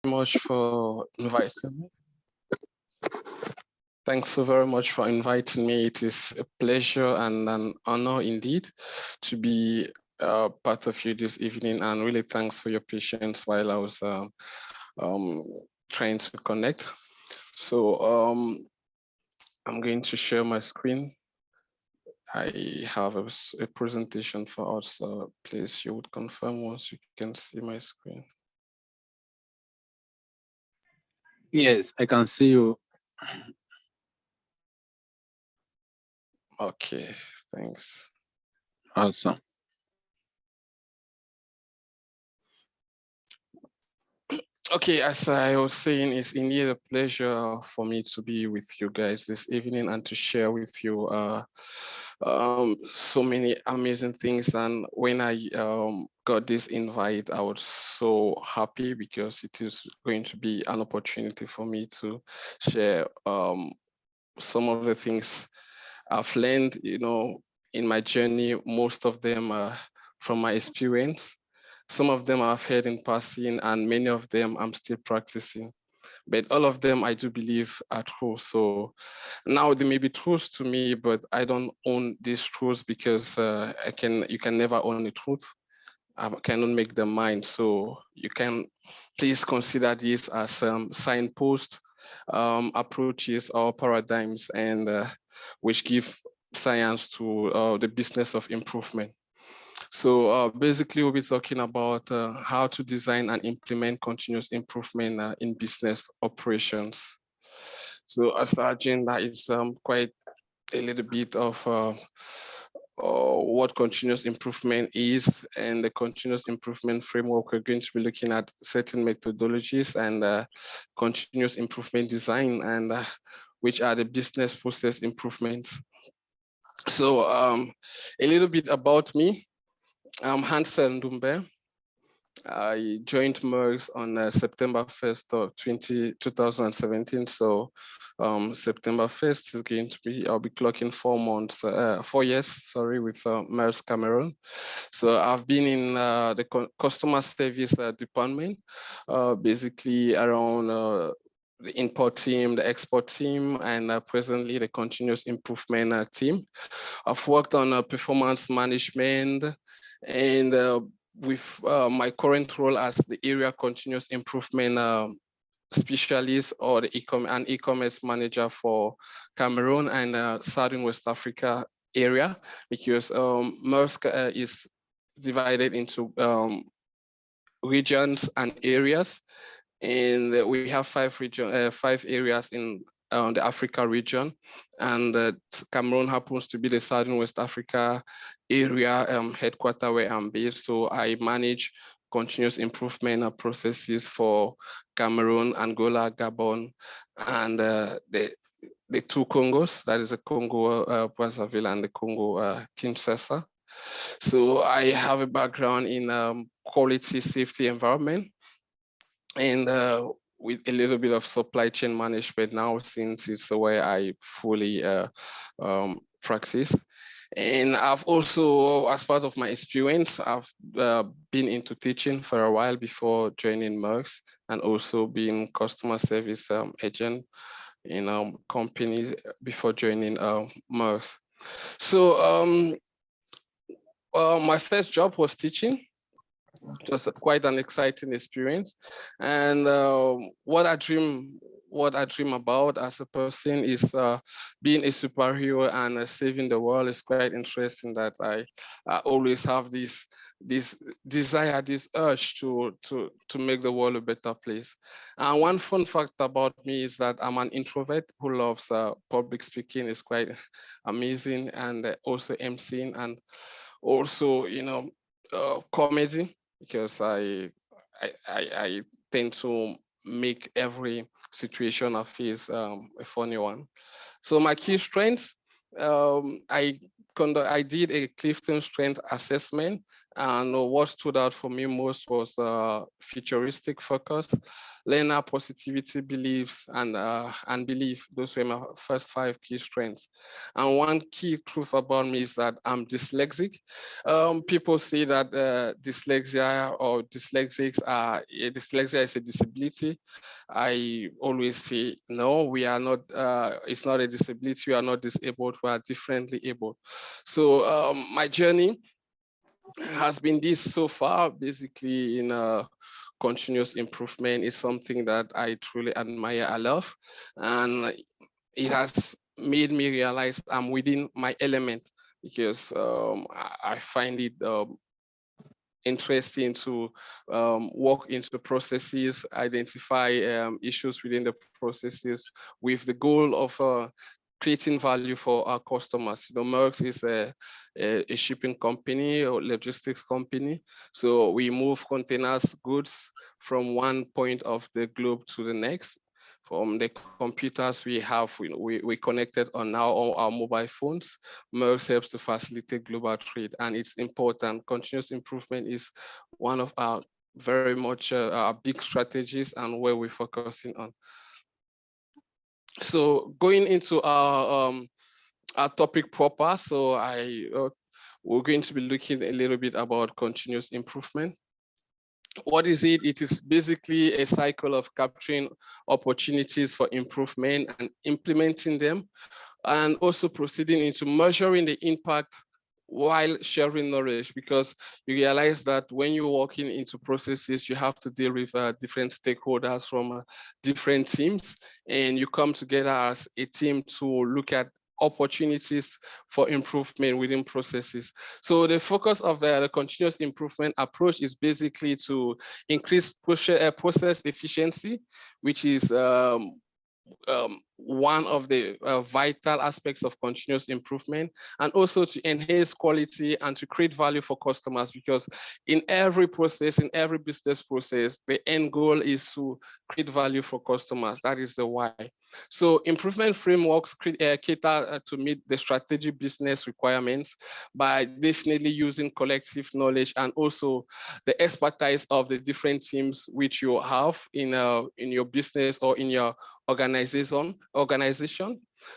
Much for inviting me. Thanks so very much for inviting me. It is a pleasure and an honor indeed to be part of you this evening. And really thanks for your patience while I was um, trying to connect. So I'm going to share my screen. I have a presentation for us. Please, you would confirm once you can see my screen. Yes, I can see you. Okay, thanks. Awesome. Okay, as I was saying, it's indeed a pleasure for me to be with you guys this evening and to share with you so many amazing things. And when I got this invite, I was so happy because it is going to be an opportunity for me to share some of the things I've learned, in my journey. Most of them are from my experience. Some of them I've heard in passing, and many of them I'm still practicing. But all of them I do believe are true. So now they may be truths to me, but I don't own these truths because you can never own the truth. I cannot make them mine. So you can please consider this as signpost approaches or paradigms, and which give science to the business of improvement. So basically, we'll be talking about how to design and implement continuous improvement in business operations. So as the agenda is quite a little bit of what continuous improvement is, and the continuous improvement framework. We're going to be looking at certain methodologies and continuous improvement design, and which are the business process improvements. So a little bit about me. I'm Hansel Ndumbe. I joined Merckx on September 1st of 2017. So September 1st is going to be, I'll be clocking 4 years, sorry, with Merckx Cameroon. So I've been in the customer service department, basically around the import team, the export team, and presently the continuous improvement team. I've worked on performance management, and with my current role as the area continuous improvement specialist, or the e-commerce manager for Cameroon and Southern West Africa area, because Merckx is divided into regions and areas, and we have five areas in the Africa region, and Cameroon happens to be the Southern West Africa area headquarter where I'm based. So I manage continuous improvement processes for Cameroon, Angola, Gabon, and the two Congos, that is the Congo Brazzaville and the Congo Kinshasa. So I have a background in quality, safety, environment, and with a little bit of supply chain management now, since it's the way I fully practice. And I've also, as part of my experience, I've been into teaching for a while before joining Merckx, and also being customer service agent in company before joining Merckx. So my first job was teaching. It was quite an exciting experience, and what I dream about as a person is being a superhero and saving the world. Is quite interesting that I always have this desire, this urge to make the world a better place. And one fun fact about me is that I'm an introvert who loves public speaking. Is quite amazing, and also emceeing, and also comedy, because I tend to make every situation I face a funny one. So my key strengths, I did a Clifton strength assessment, And what stood out for me most was futuristic focus, learner positivity beliefs, and belief. Those were my first 5 key strengths. And one key truth about me is that I'm dyslexic. People say that dyslexia or dyslexics are dyslexia is a disability. I always say no, we are not. It's not a disability. We are not disabled. We are differently able. So my journey has been this so far, basically in continuous improvement is something that I truly admire, I love, and it has made me realize I'm within my element because I find it interesting to work into processes, identify issues within the processes with the goal of creating value for our customers. Merckx is a shipping company or logistics company. So we move containers, goods from one point of the globe to the next. From the computers we have, we connected on now all our mobile phones. Merckx helps to facilitate global trade, and it's important. Continuous improvement is one of our very much our big strategies and where we're focusing on. So going into our topic proper, so we're going to be looking a little bit about continuous improvement. What is it? It is basically a cycle of capturing opportunities for improvement and implementing them, and also proceeding into measuring the impact while sharing knowledge, because you realize that when you're working into processes, you have to deal with different stakeholders from different teams, and you come together as a team to look at opportunities for improvement within processes. So the focus of the continuous improvement approach is basically to increase process efficiency, which is one of the vital aspects of continuous improvement, and also to enhance quality and to create value for customers, because in every process, in every business process, the end goal is to create value for customers. That is the why. So improvement frameworks cater to meet the strategic business requirements by definitely using collective knowledge and also the expertise of the different teams which you have in your business or in your organization.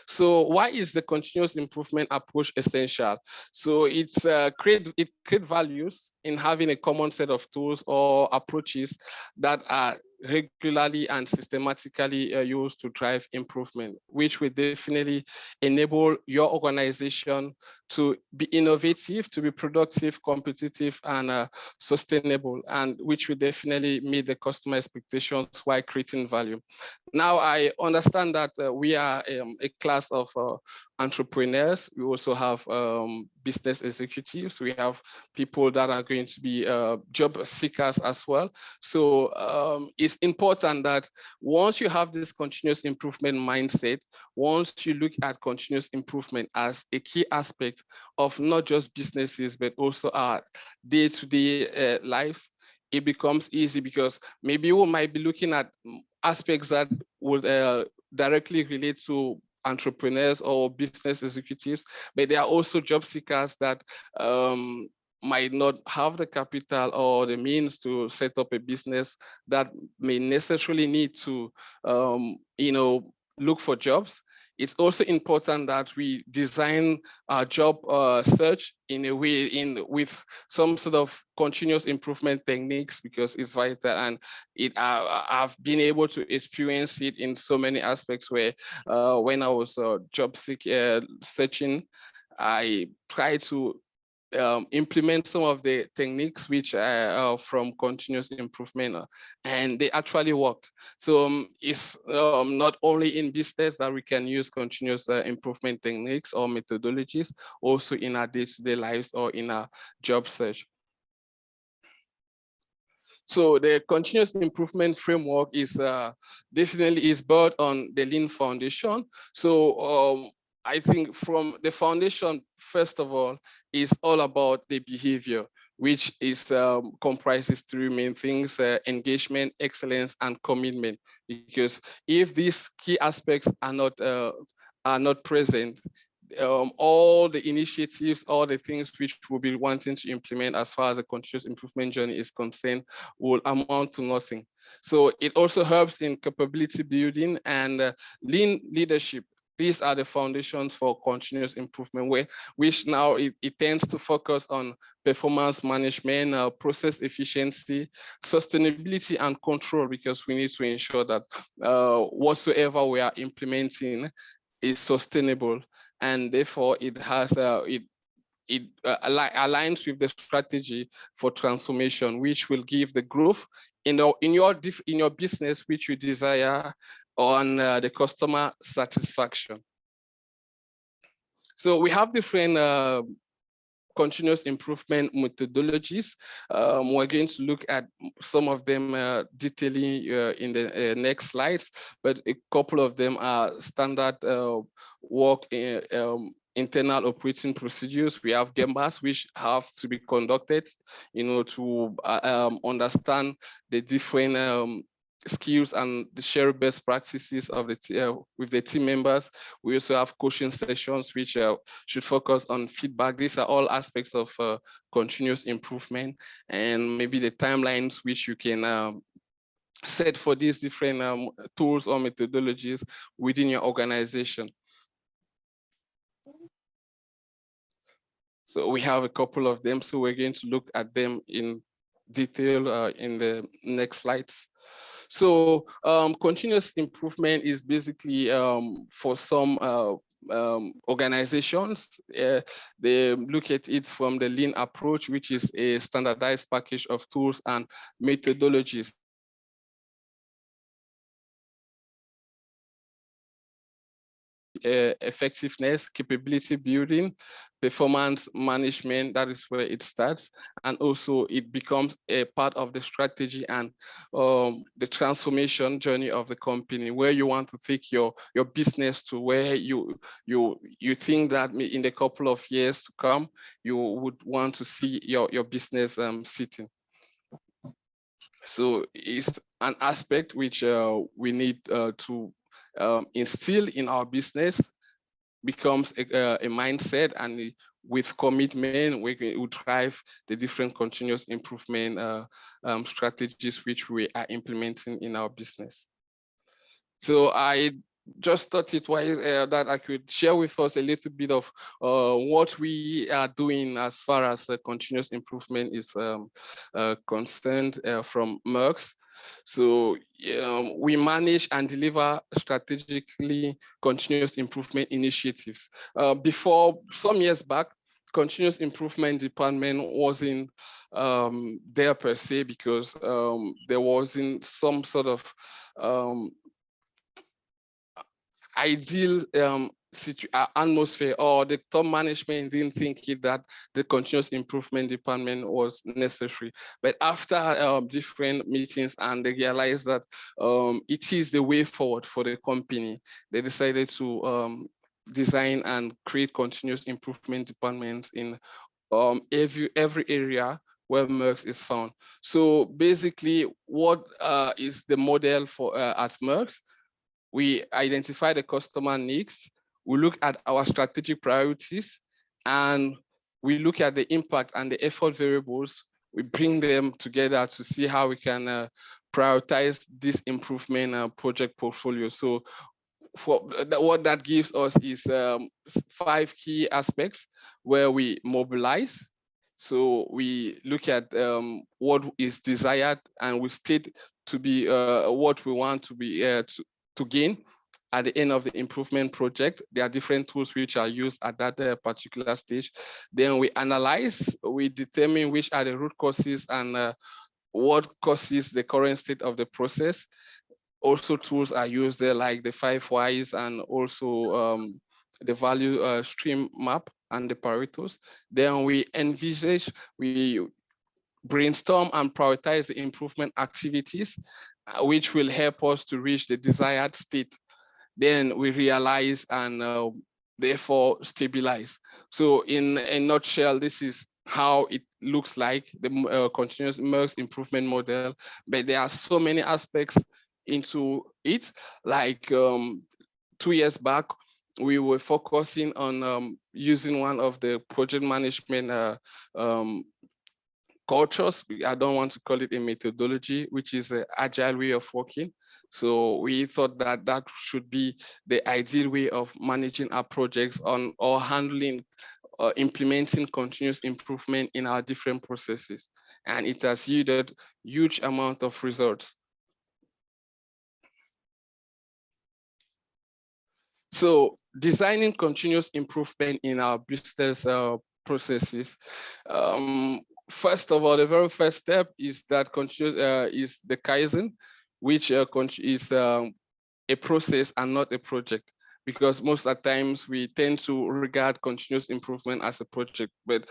So why is the continuous improvement approach essential? So it create values in having a common set of tools or approaches that are regularly and systematically used to drive improvement, which will definitely enable your organization to be innovative, to be productive, competitive, and sustainable, and which will definitely meet the customer expectations while creating value. Now, I understand that we are a class of entrepreneurs. We also have business executives. We have people that are going to be job seekers as well. So it's important that once you have this continuous improvement mindset, once you look at continuous improvement as a key aspect of not just businesses, but also our day-to-day lives, it becomes easy, because maybe we might be looking at aspects that would directly relate to entrepreneurs or business executives, but there are also job seekers that might not have the capital or the means to set up a business, that may necessarily need to look for jobs. It's also important that we design our job search in a way with some sort of continuous improvement techniques, because it's vital, and I've been able to experience it in so many aspects where when I was job searching, I tried to implement some of the techniques which are from continuous improvement, and they actually work. So it's not only in business that we can use continuous improvement techniques or methodologies, also in our day-to-day lives or in our job search. So the continuous improvement framework is definitely is built on the Lean Foundation. So I think from the foundation, first of all, is all about the behavior, which is comprises 3 main things: engagement, excellence, and commitment. Because if these key aspects are not present, all the initiatives, all the things which we'll be wanting to implement as far as the continuous improvement journey is concerned will amount to nothing. So it also helps in capability building and lean leadership. These are the foundations for continuous improvement, which now it tends to focus on performance management, process efficiency, sustainability, and control, because we need to ensure that whatsoever we are implementing is sustainable, and therefore it has aligns with the strategy for transformation, which will give the growth in your business which you desire on the customer satisfaction. So we have different continuous improvement methodologies. We're going to look at some of them detailing in the next slides, but a couple of them are standard work internal operating procedures. We have Gembas, which have to be conducted, to understand the different skills and the share best practices of with the team members. We also have coaching sessions, which should focus on feedback. These are all aspects of continuous improvement, and maybe the timelines which you can set for these different tools or methodologies within your organization. So we have a couple of them, so we're going to look at them in detail in the next slides. So continuous improvement is basically for some organizations, they look at it from the lean approach, which is a standardized package of tools and methodologies. Effectiveness, capability building, performance management, that is where it starts. And also it becomes a part of the strategy and the transformation journey of the company, where you want to take your business to, where you think that in the couple of years to come, you would want to see your business sitting. So it's an aspect which we need to instill in our business, becomes a mindset, and with commitment, we will drive the different continuous improvement strategies which we are implementing in our business. So I just thought it was that I could share with us a little bit of what we are doing as far as continuous improvement is concerned from Merck's. So we manage and deliver strategically continuous improvement initiatives. Before, some years back, continuous improvement department wasn't there per se, because there wasn't some sort of ideal atmosphere, or the top management didn't think that the continuous improvement department was necessary. But after different meetings, and they realized that it is the way forward for the company, they decided to design and create continuous improvement departments in every area where Merck's is found. So basically, what is the model for at Merck's? We identify the customer needs, we look at our strategic priorities, and we look at the impact and the effort variables. We bring them together to see how we can prioritize this improvement project portfolio. So what that gives us is 5 key aspects where we mobilize. So we look at what is desired, and we state to be what we want to be to gain at the end of the improvement project. There are different tools which are used at that particular stage. Then we analyze, we determine which are the root causes and what causes the current state of the process. Also, tools are used there, like the 5 whys, and also the value stream map and the Paretos. Then we envisage, we brainstorm and prioritize the improvement activities, which will help us to reach the desired state. Then we realize and therefore stabilize. So in a nutshell, this is how it looks like, the continuous Merck's improvement model. But there are so many aspects into it. Like 2 years back, we were focusing on using one of the project management cultures. I don't want to call it a methodology, which is an agile way of working. So we thought that that should be the ideal way of managing our projects on or handling implementing continuous improvement in our different processes. And it has yielded huge amount of results. So designing continuous improvement in our business processes. First of all, the very first step is that is the Kaizen, which is a process and not a project, because most of the times we tend to regard continuous improvement as a project. But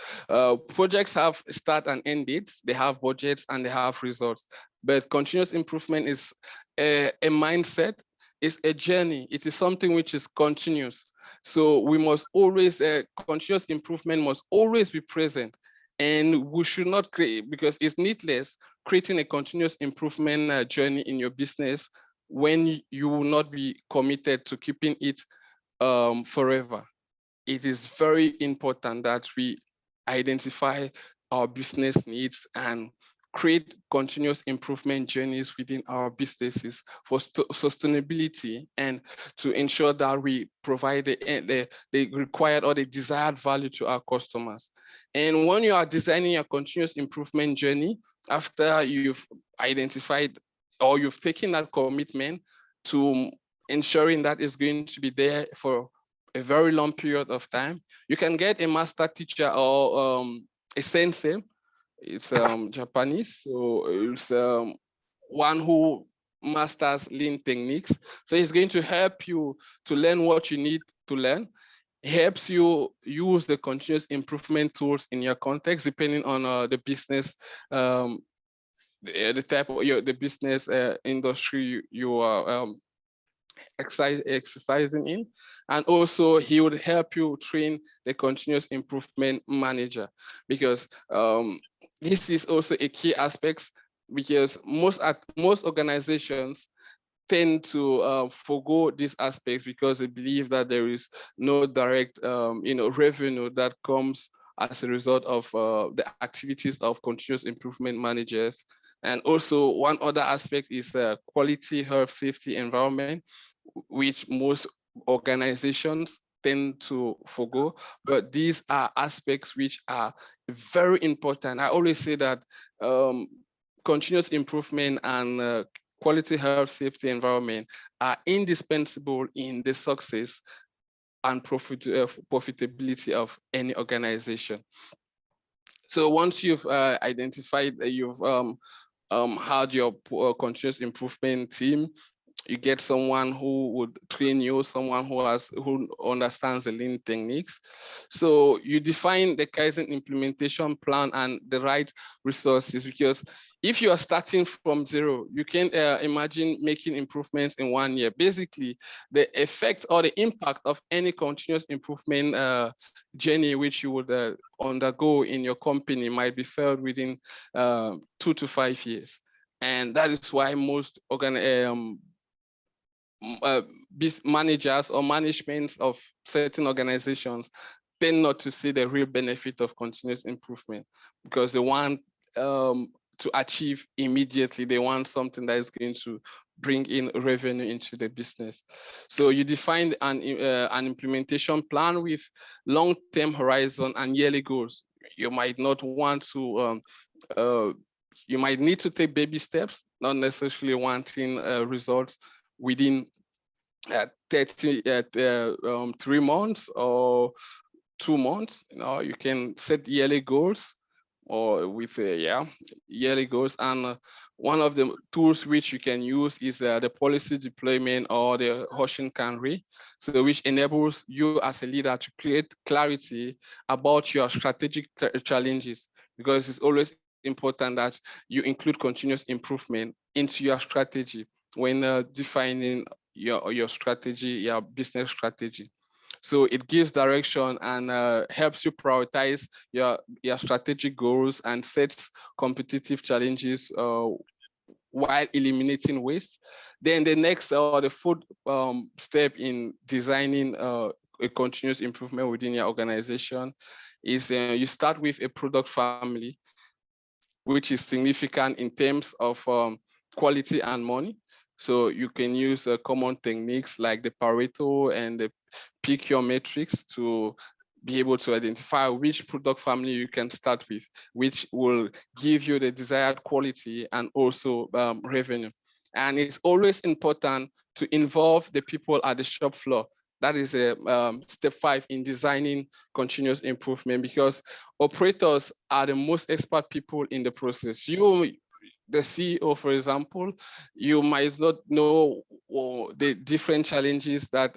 projects have start and end dates, they have budgets and they have results. But continuous improvement is a mindset, it's a journey, it is something which is continuous. So we must always, continuous improvement must always be present. And we should not create, because it's needless creating a continuous improvement journey in your business when you will not be committed to keeping it forever. It is very important that we identify our business needs and create continuous improvement journeys within our businesses for sustainability and to ensure that we provide the required or the desired value to our customers. And when you are designing a continuous improvement journey, after you've identified or you've taken that commitment to ensuring that it's going to be there for a very long period of time, you can get a master teacher or a sensei. It's Japanese, so it's one who masters lean techniques. So it's going to help you to learn what you need to learn. It helps you use the continuous improvement tools in your context, depending on the business, the type of the business industry you are exercising in. And also he would help you train the continuous improvement manager, because this is also a key aspect, because most organizations tend to forgo these aspects because they believe that there is no direct revenue that comes as a result of the activities of continuous improvement managers. And also one other aspect is quality, health, safety, environment, which most organizations tend to forgo. But these are aspects which are very important. I always say that continuous improvement and quality, health, safety, environment are indispensable in the success and profitability of any organization. So once you've identified that you've had your continuous improvement team, you get someone who would train you, someone who understands the lean techniques. So you define the Kaizen implementation plan and the right resources, because if you are starting from zero, you can't imagine making improvements in 1 year. Basically, the effect or the impact of any continuous improvement journey which you would undergo in your company might be felt within 2 to 5 years. And that is why most managers or managements of certain organizations tend not to see the real benefit of continuous improvement, because they want to achieve immediately. They want something that is going to bring in revenue into the business. So you define an implementation plan with long-term horizon and yearly goals. You might not want to you might need to take baby steps, not necessarily wanting results within 3 months or 2 months. You can set yearly goals, or with yearly goals. And one of the tools which you can use is the policy deployment or the Hoshin Kanri, so which enables you as a leader to create clarity about your strategic challenges, because it's always important that you include continuous improvement into your strategy when defining your strategy, your business strategy. So it gives direction and helps you prioritize your strategic goals and sets competitive challenges while eliminating waste. Then the next or the fourth step in designing a continuous improvement within your organization is you start with a product family, which is significant in terms of quality and money. So you can use common techniques like the Pareto and the pick your metrics to be able to identify which product family you can start with, which will give you the desired quality and also revenue. And it's always important to involve the people at the shop floor. That is a step 5 in designing continuous improvement, because operators are the most expert people in the process. You, the CEO, for example, you might not know the different challenges that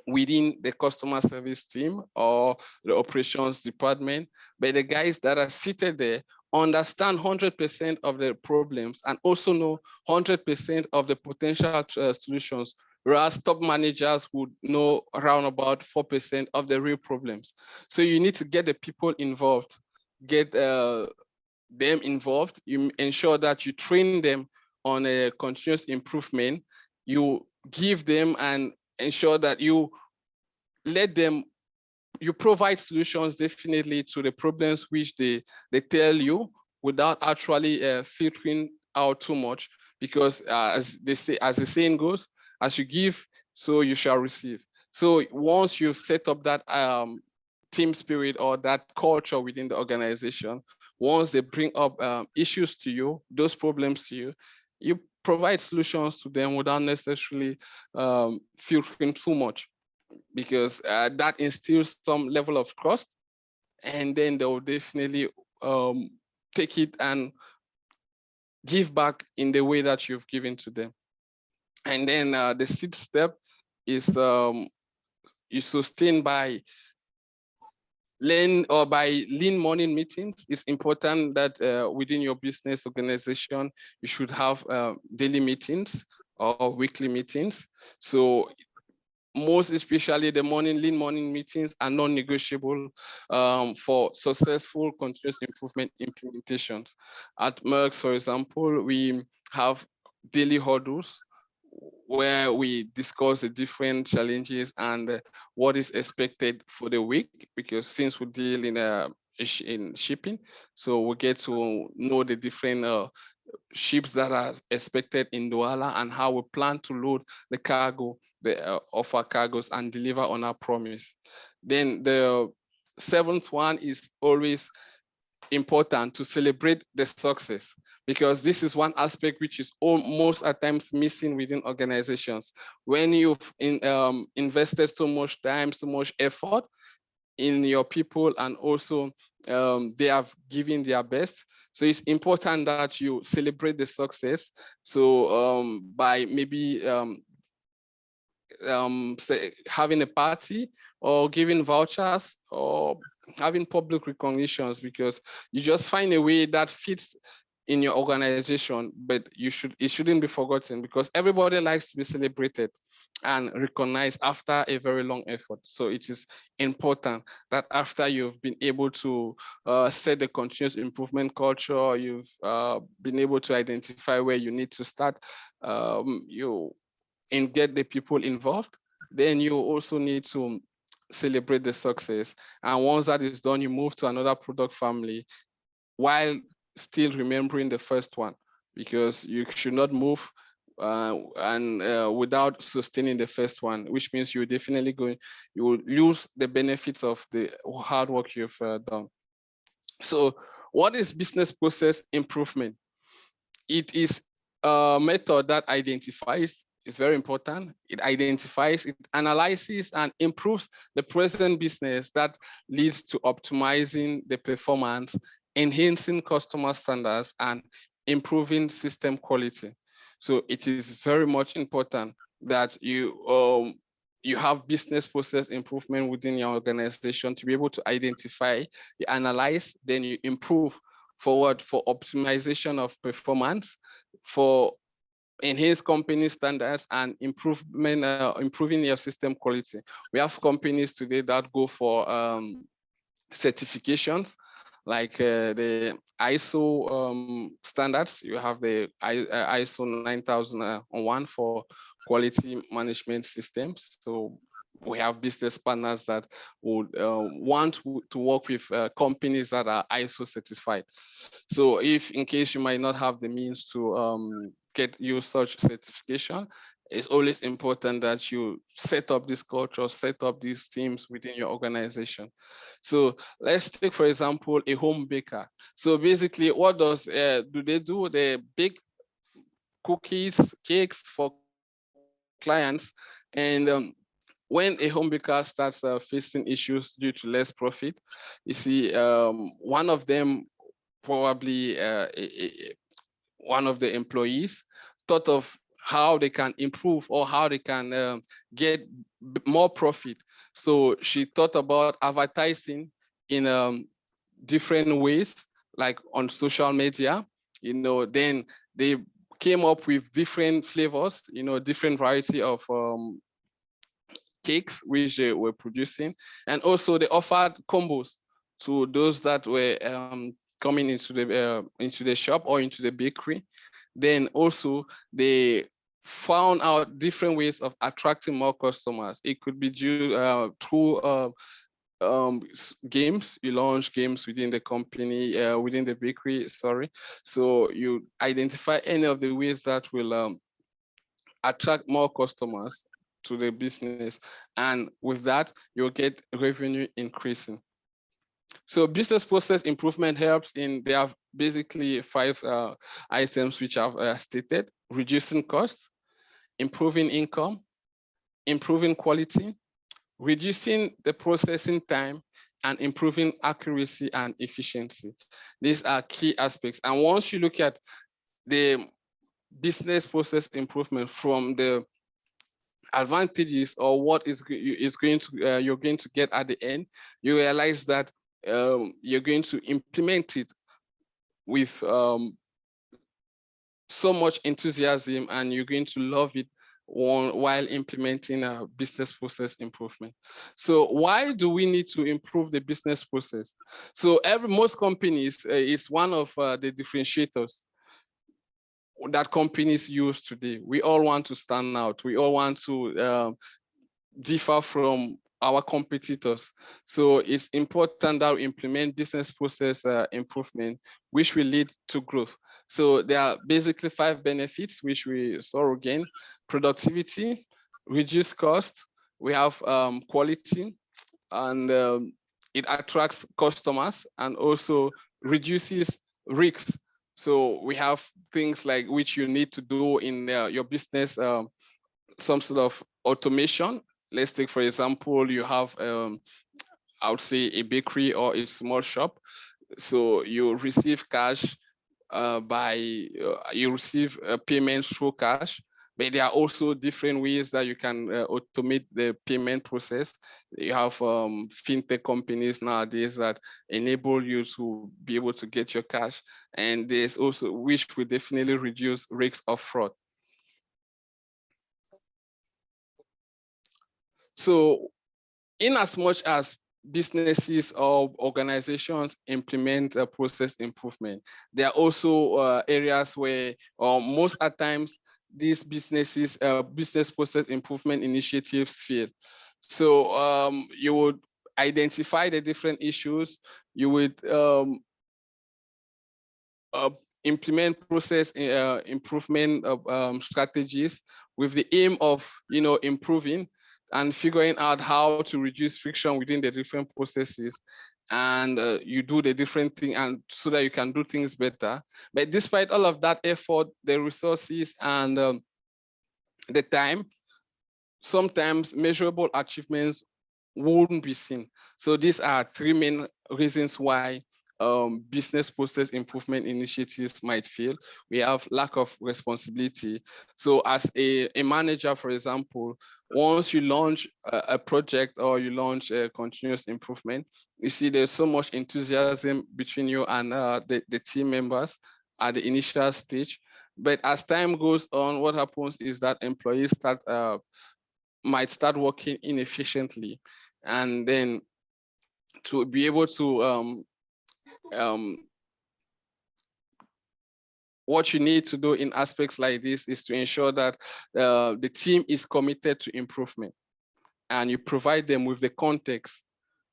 within the customer service team or the operations department, but the guys that are seated there understand 100% of the problems and also know 100% of the potential solutions, whereas top managers would know around about 4% of the real problems. So you need to get the people involved, get them involved. You ensure that you train them on a continuous improvement. You give them and ensure that you let them, you provide solutions definitely to the problems which they tell you without actually filtering out too much, because as they say, as the saying goes, as you give, so you shall receive. So once you've set up that team spirit or that culture within the organization, once they bring up issues to you, those problems to you, you provide solutions to them without necessarily filtering too much, because that instills some level of trust, and then they'll definitely take it and give back in the way that you've given to them. And then the sixth step is you sustain by lean morning meetings. It's important that within your business organization, you should have daily meetings or weekly meetings. So most especially the lean morning meetings are non-negotiable for successful continuous improvement implementations. At Merck's, for example, we have daily huddles where we discuss the different challenges and what is expected for the week, because since we deal in shipping, so we get to know the different ships that are expected in Douala and how we plan to load the cargo of our cargoes and deliver on our promise. Then the seventh one is always important to celebrate the success, because this is one aspect which is almost at times missing within organizations. When you've invested so much time, so much effort in your people, and also they have given their best. So it's important that you celebrate the success. So by maybe say, having a party or giving vouchers or having public recognitions, because you just find a way that fits in your organization, but it shouldn't be forgotten, because everybody likes to be celebrated and recognized after a very long effort. So it is important that after you've been able to set the continuous improvement culture, you've been able to identify where you need to start, and get the people involved, then you also need to celebrate the success. And once that is done, you move to another product family while still remembering the first one, because you should not move without sustaining the first one, which means you will lose the benefits of the hard work you've done. So what is business process improvement? It is a method that identifies, it's very important. It identifies, it analyzes and improves the present business that leads to optimizing the performance, enhancing customer standards, and improving system quality. So it is very much important that you have business process improvement within your organization to be able to identify, you analyze, then you improve forward for optimization of performance, for enhance company standards, and improving your system quality. We have companies today that go for certifications like the ISO standards. You have the ISO 9001 for quality management systems. So we have business partners that would want to work with companies that are ISO certified. So if in case you might not have the means to get you such certification, it's always important that you set up this culture, set up these teams within your organization. So let's take, for example, a home baker. So basically, what do they do? They bake cookies, cakes for clients, and when a home baker starts facing issues due to less profit, you see, one of them, probably one of the employees, thought of how they can improve or how they can get more profit. So she thought about advertising in different ways, like on social media. Then they came up with different flavors, different variety of cakes which they were producing, and also they offered combos to those that were coming into the shop or into the bakery. Then also they found out different ways of attracting more customers. It could be through games. You launch games within the company, within the bakery, sorry. So you identify any of the ways that will attract more customers to the business, and with that you'll get revenue increasing. So business process improvement helps in, there are basically five items which I've stated: reducing costs, improving income, improving quality, reducing the processing time, and improving accuracy and efficiency. These are key aspects. And once you look at the business process improvement from the advantages or what is going to you're going to get at the end, you realize that you're going to implement it with so much enthusiasm, and you're going to love it while implementing a business process improvement. So why do we need to improve the business process? So most companies is one of the differentiators that companies use today. We all want to stand out. We all want to differ from our competitors. So it's important that we implement business process improvement, which will lead to growth. So there are basically 5 benefits, which we saw again: productivity, reduce cost, we have quality, and it attracts customers, and also reduces risks. So we have things like which you need to do in your business, some sort of automation. Let's take, for example, you have, I would say, a bakery or a small shop. So you receive cash you receive payments through cash, but there are also different ways that you can automate the payment process. You have fintech companies nowadays that enable you to be able to get your cash, and there's also, which will definitely reduce risks of fraud. So in as much as businesses or organizations implement a process improvement, there are also areas where, or most at times, these business process improvement initiatives fail. So you would identify the different issues, you would implement process improvement strategies with the aim of improving and figuring out how to reduce friction within the different processes, and you do the different thing, and so that you can do things better. But despite all of that effort, the resources, and the time, sometimes measurable achievements wouldn't be seen. So these are 3 main reasons why business process improvement initiatives might fail. We have lack of responsibility. So as a manager, for example, once you launch a project or you launch a continuous improvement, you see there's so much enthusiasm between you and the team members at the initial stage. But as time goes on, what happens is that employees might start working inefficiently, and then to be able to um, what you need to do in aspects like this is to ensure that the team is committed to improvement, and you provide them with the context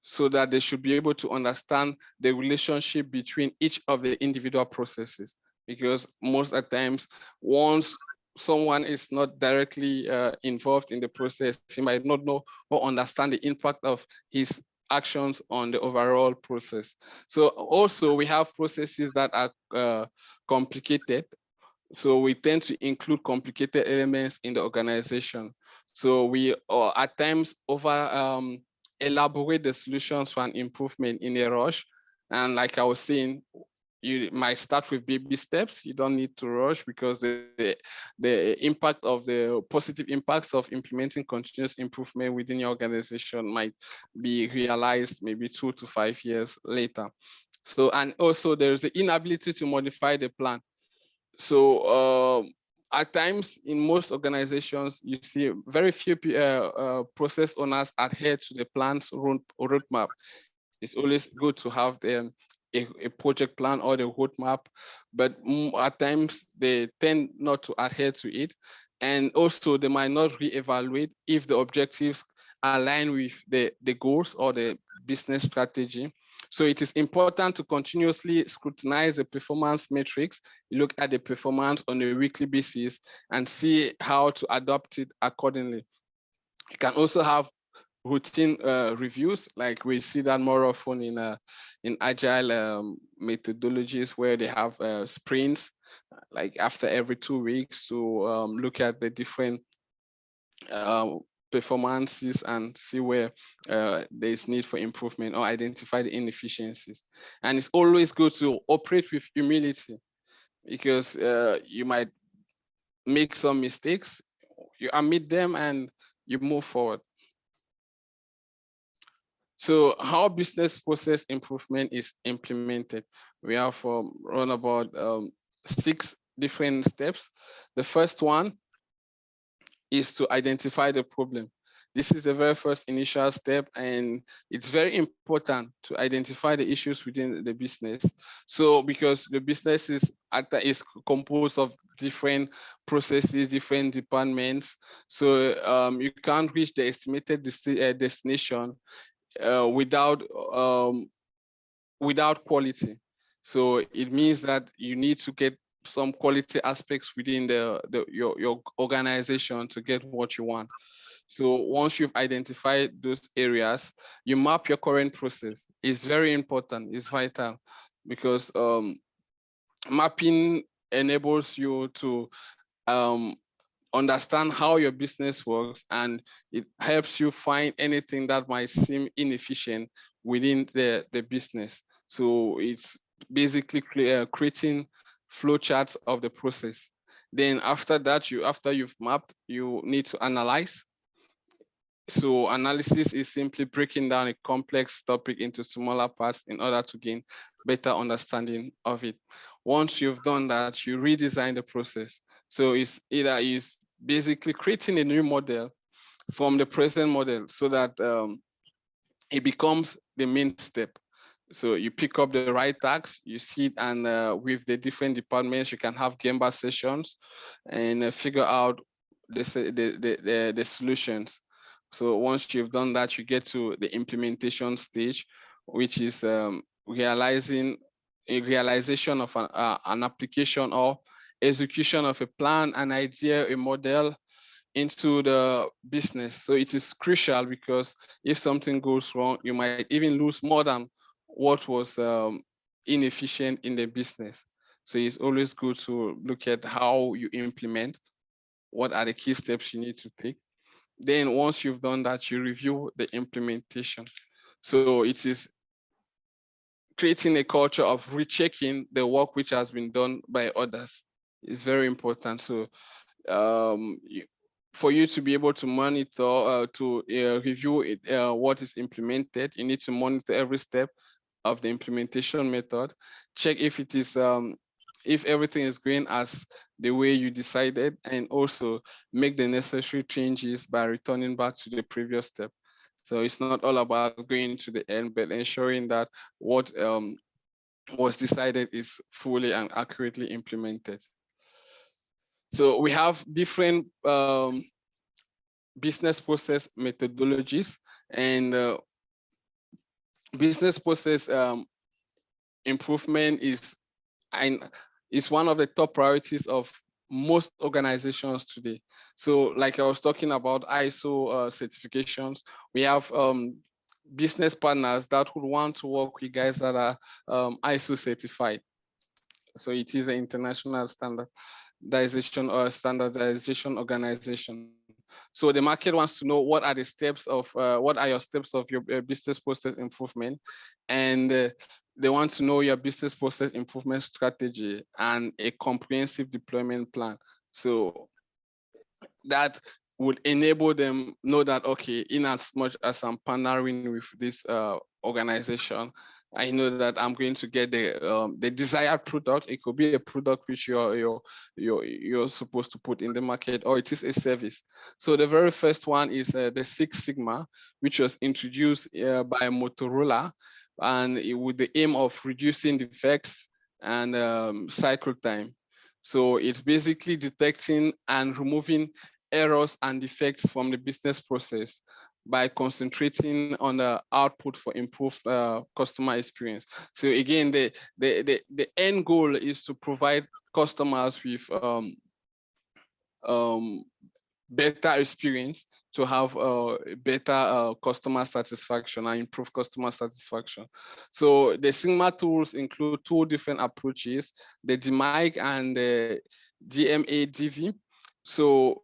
so that they should be able to understand the relationship between each of the individual processes. Because most of the times, once someone is not directly involved in the process, he might not know or understand the impact of his actions on the overall process. So also we have processes that are complicated, so we tend to include complicated elements in the organization. So we at times over elaborate the solutions for an improvement in a rush. And like I was saying, you might start with baby steps. You don't need to rush, because the impact of the positive impacts of implementing continuous improvement within your organization might be realized maybe 2 to 5 years later. So, and also there's the inability to modify the plan. So at times in most organizations, you see very few process owners adhere to the plan's roadmap. It's always good to have a project plan or the roadmap, but at times they tend not to adhere to it. And also they might not reevaluate if the objectives align with the goals or the business strategy. So it is important to continuously scrutinize the performance metrics. You look at the performance on a weekly basis and see how to adopt it accordingly. You can also have routine reviews, like we see that more often in agile methodologies, where they have sprints, like after every 2 weeks, to look at the different uh, performances and see where there is need for improvement or identify the inefficiencies. And it's always good to operate with humility, because you might make some mistakes, you admit them, and you move forward. So how business process improvement is implemented, we have run about 6 different steps. The first one is to identify the problem. This is the very first initial step, and it's very important to identify the issues within the business. So because the business is composed of different processes, different departments, so you can't reach the estimated destination without without quality. So it means that you need to get some quality aspects within your organization to get what you want. So once you've identified those areas, you map your current process. It's very important, it's vital, because mapping enables you to um, understand how your business works, and it helps you find anything that might seem inefficient within the business. So it's basically creating flowcharts of the process. Then after that, after you've mapped, you need to analyze. So analysis is simply breaking down a complex topic into smaller parts in order to gain better understanding of it. Once you've done that, you redesign the process. So it's either is basically creating a new model from the present model, so that it becomes the main step. So you pick up the right tasks, you sit, and with the different departments, you can have Gemba sessions and figure out the solutions. So once you've done that, you get to the implementation stage, which is realizing a realization of an application or execution of a plan, an idea, a model into the business. So it is crucial, because if something goes wrong, you might even lose more than what was inefficient in the business. So it's always good to look at how you implement, what are the key steps you need to take. Then once you've done that, you review the implementation. So it is creating a culture of rechecking the work which has been done by others. Is very important. So um, for you to be able to monitor, to review it, what is implemented, you need to monitor every step of the implementation method. Check if it is, if everything is going as the way you decided, and also make the necessary changes by returning back to the previous step. So it's not all about going to the end, but ensuring that what was decided is fully and accurately implemented. So we have different business process methodologies, and business process improvement and is one of the top priorities of most organizations today. So like I was talking about ISO certifications, we have business partners that would want to work with guys that are ISO certified. So it is an international standardization organization. So the market wants to know what are the steps of what are your steps of your business process improvement, and they want to know your business process improvement strategy and a comprehensive deployment plan. So that would enable them know that, okay, in as much as I'm partnering with this organization, I know that I'm going to get the desired product. It could be a product which you're supposed to put in the market, or it is a service. So the very first one is the Six Sigma, which was introduced by Motorola, and with the aim of reducing defects and cycle time. So it's basically detecting and removing errors and defects from the business process by concentrating on the output for improved customer experience. So again, the end goal is to provide customers with um, better experience, to have better customer satisfaction and improve customer satisfaction. So the Sigma tools include two different approaches, the DMAIC and the DMADV. So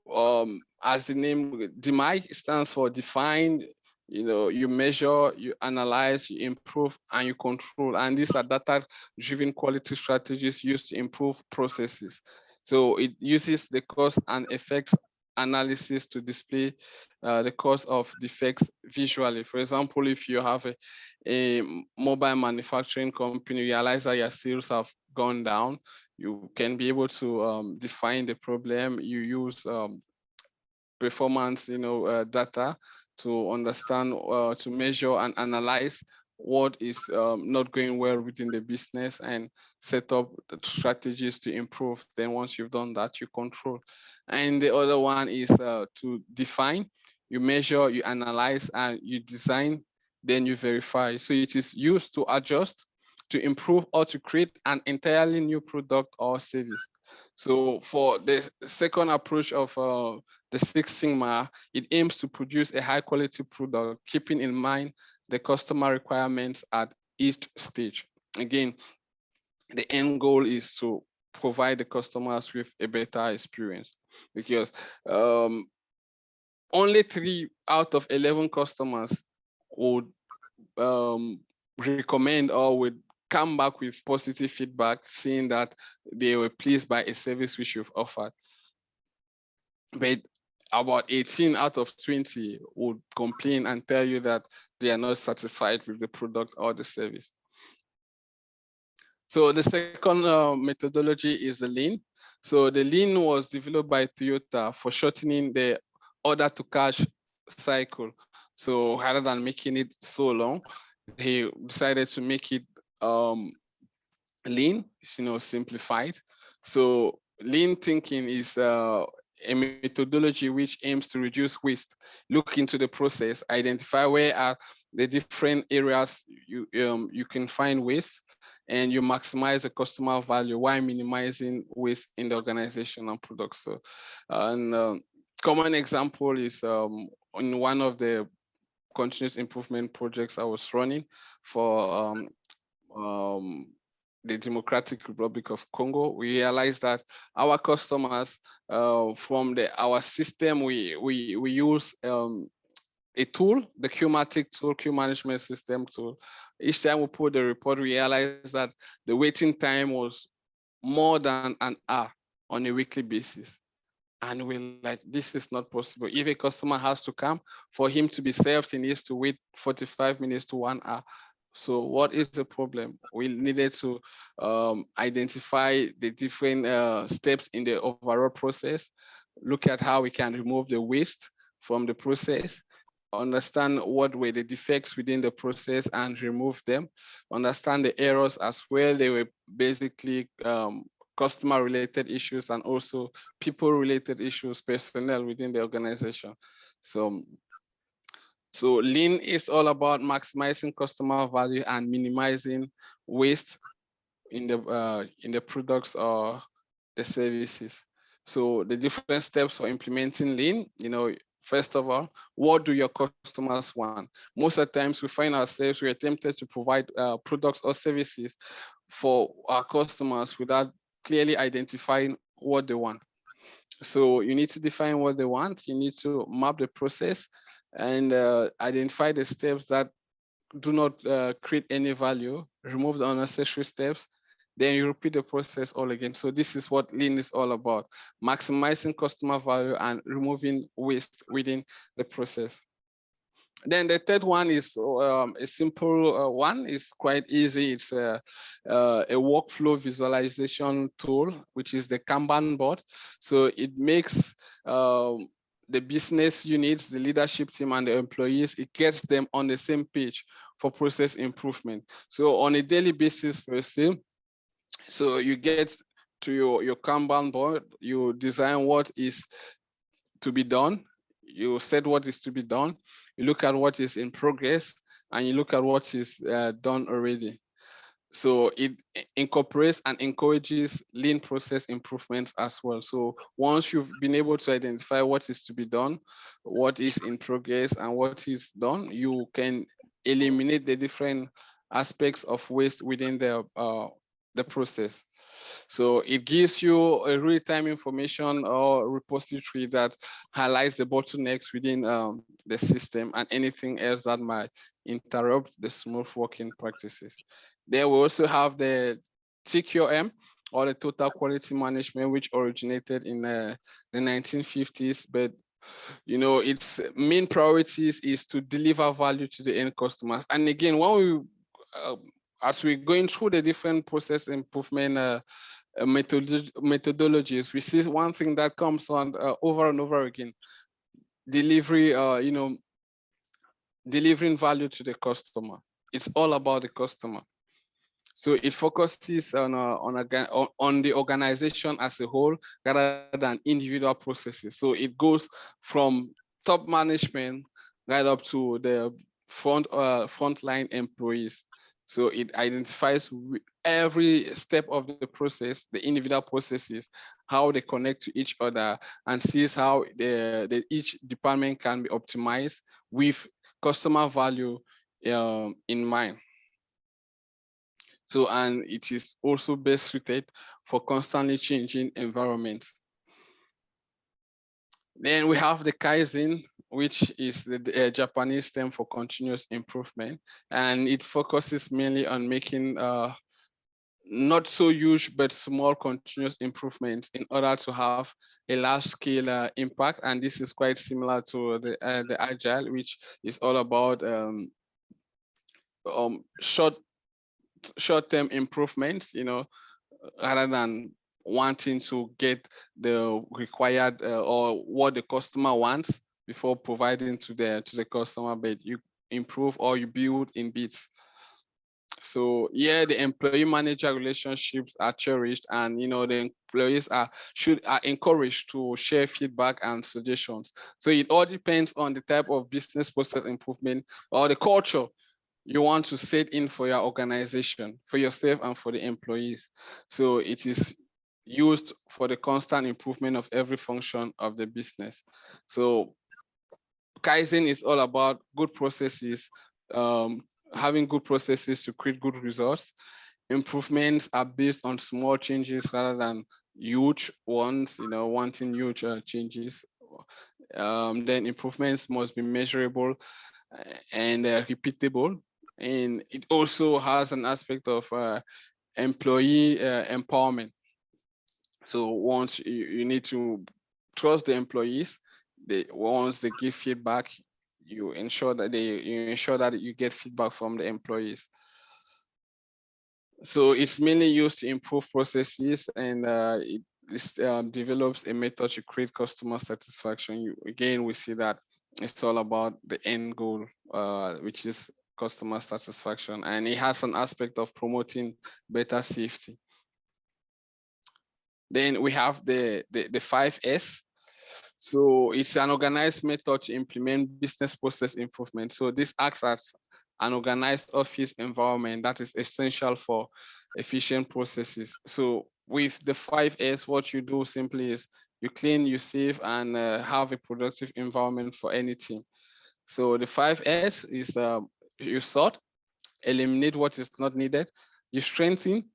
as the name, DMAIC stands for define, you measure, you analyze, you improve, and you control. And these are data-driven quality strategies used to improve processes. So it uses the cause and effects analysis to display the cause of defects visually. For example, if you have a mobile manufacturing company, realize that your sales have gone down, you can be able to define the problem. You use performance, data to understand, to measure and analyze what is not going well within the business, and set up the strategies to improve. Then once you've done that, you control. And the other one is to define. You measure, you analyze, and you design, then you verify. So it is used to adjust, to improve, or to create an entirely new product or service. So for the second approach of the Six Sigma, it aims to produce a high quality product, keeping in mind the customer requirements at each stage. Again, the end goal is to provide the customers with a better experience, because only 3 out of 11 customers would recommend or would come back with positive feedback, saying that they were pleased by a service which you've offered. But about 18 out of 20 would complain and tell you that they are not satisfied with the product or the service. So the second methodology is the lean. So the lean was developed by Toyota for shortening the order to cash cycle. So rather than making it so long, he decided to make it lean, simplified. So lean thinking is a methodology which aims to reduce waste, look into the process, identify where are the different areas you can find waste, and you maximize the customer value while minimizing waste in the organization and products. So, and common example is in one of the continuous improvement projects I was running for um, the Democratic Republic of Congo. We realized that our customers, from our system, we use a tool, the Qmatic tool, queue management system tool. Each time we put the report, we realized that the waiting time was more than an hour on a weekly basis. And we're like, this is not possible. If a customer has to come, for him to be served, he needs to wait 45 minutes to 1 hour. So what is the problem? We needed to identify the different steps in the overall process, look at how we can remove the waste from the process, understand what were the defects within the process and remove them, understand the errors as well. They were basically customer related issues and also people related issues, personnel within the organization. So, so lean is all about maximizing customer value and minimizing waste in the products or the services. So the different steps for implementing lean, first of all, what do your customers want? Most of the times we find ourselves, we are tempted to provide products or services for our customers without clearly identifying what they want. So you need to define what they want. You need to map the process and identify the steps that do not create any value, remove the unnecessary steps, then you repeat the process all again. So this is what lean is all about, maximizing customer value and removing waste within the process. Then the third one is a simple one. It's quite easy. It's a workflow visualization tool, which is the Kanban board. So it makes the business units, the leadership team, and the employees, it gets them on the same page for process improvement. So on a daily basis, per se, so you get to your Kanban board, you design what is to be done, you set what is to be done, you look at what is in progress, and you look at what is done already. So it incorporates and encourages lean process improvements as well. So once you've been able to identify what is to be done, what is in progress, and what is done, you can eliminate the different aspects of waste within the process. So it gives you a real-time information or repository that highlights the bottlenecks within the system and anything else that might interrupt the smooth working practices. There we also have the TQM, or the Total Quality Management, which originated in the 1950s, but its main priorities is to deliver value to the end customers. And again, when we as we're going through the different process improvement methodologies, we see one thing that comes on over and over again: delivery. Delivering value to the customer. It's all about the customer. So it focuses on the organization as a whole rather than individual processes. So it goes from top management right up to the frontline employees. So it identifies every step of the process, the individual processes, how they connect to each other, and sees how each department can be optimized with customer value in mind. So, and it is also best suited for constantly changing environments. Then we have the Kaizen, which is the Japanese term for continuous improvement. And it focuses mainly on making not so huge, but small continuous improvements in order to have a large scale impact. And this is quite similar to the Agile, which is all about short-term improvements, rather than wanting to get the required or what the customer wants before providing to the customer, but you improve or you build in bits. So yeah, the employee manager relationships are cherished, and the employees are encouraged to share feedback and suggestions. So it all depends on the type of business process improvement or the culture you want to set in for your organization, for yourself and for the employees. So it is used for the constant improvement of every function of the business. So Kaizen is all about good processes, having good processes to create good results. Improvements are based on small changes rather than huge ones, wanting huge changes. Then improvements must be measurable and repeatable. And it also has an aspect of employee empowerment. So once you need to trust the employees, once they give feedback, you ensure that you get feedback from the employees. So it's mainly used to improve processes, and it develops a method to create customer satisfaction. Again, we see that It's all about the end goal, which is customer satisfaction, and it has an aspect of promoting better safety. Then we have the 5S. So it's an organized method to implement business process improvement. So this acts as an organized office environment that is essential for efficient processes. So with the 5S, what you do simply is you clean, you save, and have a productive environment for any team. So the 5S is you sort, eliminate what is not needed, you strengthen,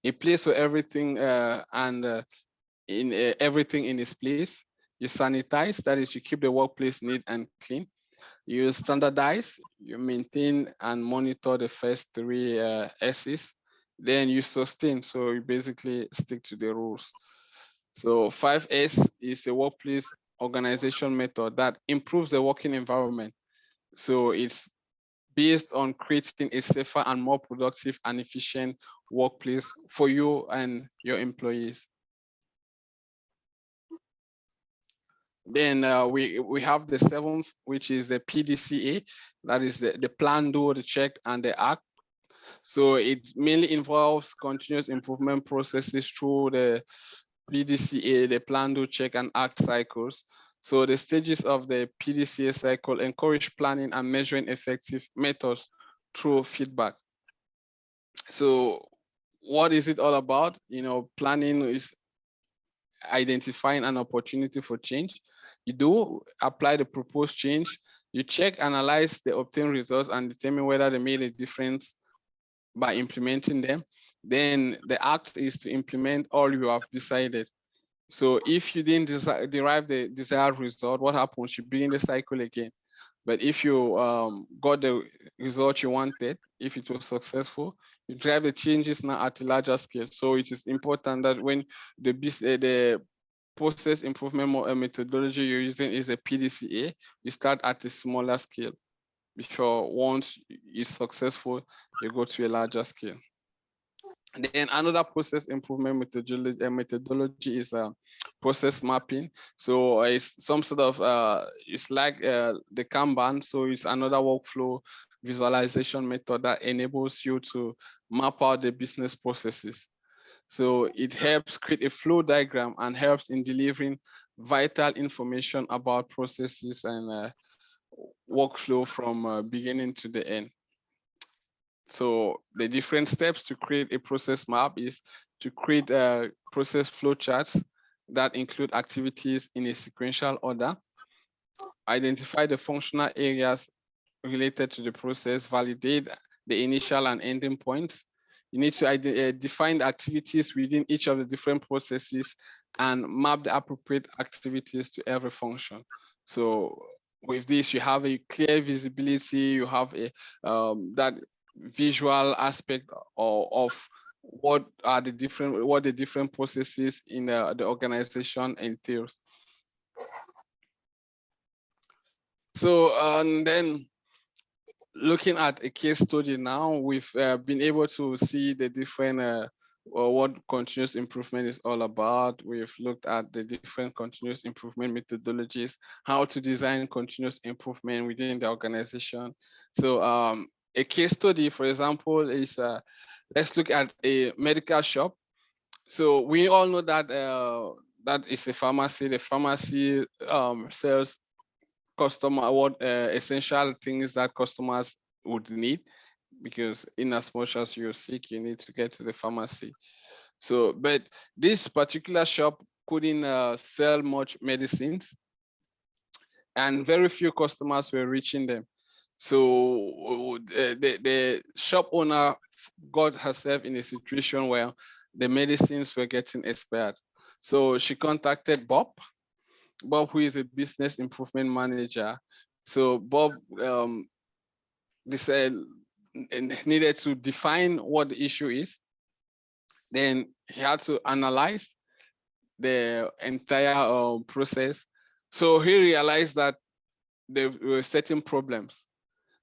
a place where everything and in everything in its place. You sanitize, that is, you keep the workplace neat and clean. You standardize, you maintain and monitor the first three S's. Then you sustain, so you basically stick to the rules. So 5S is a workplace organization method that improves the working environment. So it's based on creating a safer and more productive and efficient workplace for you and your employees. Then we have the seventh, which is the PDCA, that is the plan, do, the check, and the act. So it mainly involves continuous improvement processes through the PDCA, the plan, do, check, and act cycles. So the stages of the PDCA cycle encourage planning and measuring effective methods through feedback. So what is it all about? Planning is identifying an opportunity for change. You do apply the proposed change. You check, analyze the obtained results, and determine whether they made a difference by implementing them. Then the act is to implement all you have decided. So if you didn't derive the desired result, what happens? You begin the cycle again. But if you got the result you wanted, if it was successful, you drive the changes now at a larger scale. So it is important that when the process improvement methodology you're using is a PDCA, you start at a smaller scale. Before once it's successful, you go to a larger scale. Then another process improvement methodology is process mapping. So it's some sort of it's like the Kanban. So it's another workflow visualization method that enables you to map out the business processes. So it helps create a flow diagram and helps in delivering vital information about processes and workflow from beginning to the end. So the different steps to create a process map is to create process flow charts that include activities in a sequential order, identify the functional areas related to the process, validate the initial and ending points. You need to define the activities within each of the different processes and map the appropriate activities to every function. So with this, you have a clear visibility, you have a that visual aspect of what the different processes in the organization entails. So and then looking at a case study now, we've been able to see the different what continuous improvement is all about. We've looked at the different continuous improvement methodologies, how to design continuous improvement within the organization. So a case study, for example, is let's look at a medical shop. So we all know that that is a pharmacy. The pharmacy sells customer what essential things that customers would need, because in as much as you're sick, you need to get to the pharmacy. So, but this particular shop couldn't sell much medicines, and very few customers were reaching them. So the shop owner got herself in a situation where the medicines were getting expired. So she contacted Bob, who is a business improvement manager. So Bob needed to define what the issue is. Then he had to analyze the entire process. So he realized that there were certain problems.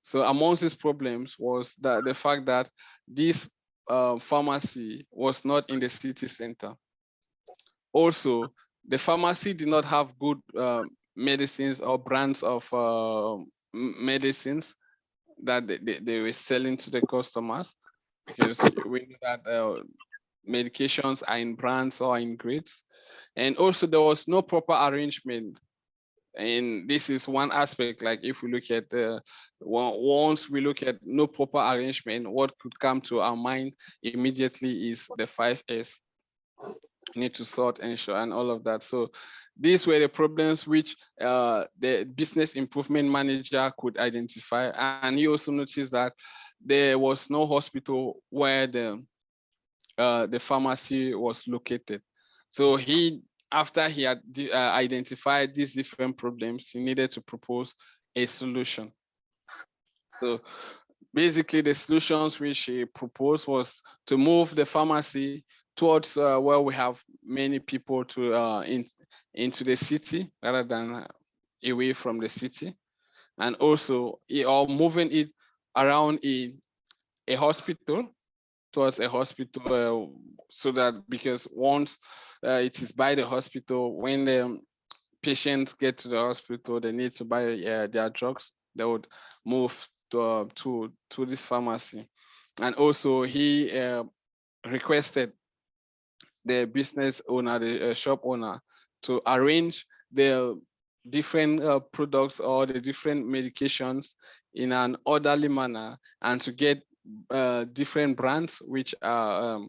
So amongst these problems was that the fact that this pharmacy was not in the city center. Also, the pharmacy did not have good medicines or brands of medicines that they were selling to the customers, because we know that medications are in brands or in grades. And also there was no proper arrangement. And this is one aspect. Like if we look at once we look at no proper arrangement, what could come to our mind immediately is the 5S: need to sort, ensure, and all of that. So these were the problems which the business improvement manager could identify. And he also noticed that there was no hospital where the pharmacy was located. So after he had identified these different problems, he needed to propose a solution. So basically, the solutions which he proposed was to move the pharmacy towards where we have many people into the city rather than away from the city, and also or moving it around a hospital, towards a hospital, so that, because once it is by the hospital, when the patients get to the hospital, they need to buy their drugs, they would move to this pharmacy. And also he requested the business owner, the shop owner, to arrange the different products or the different medications in an orderly manner, and to get different brands which are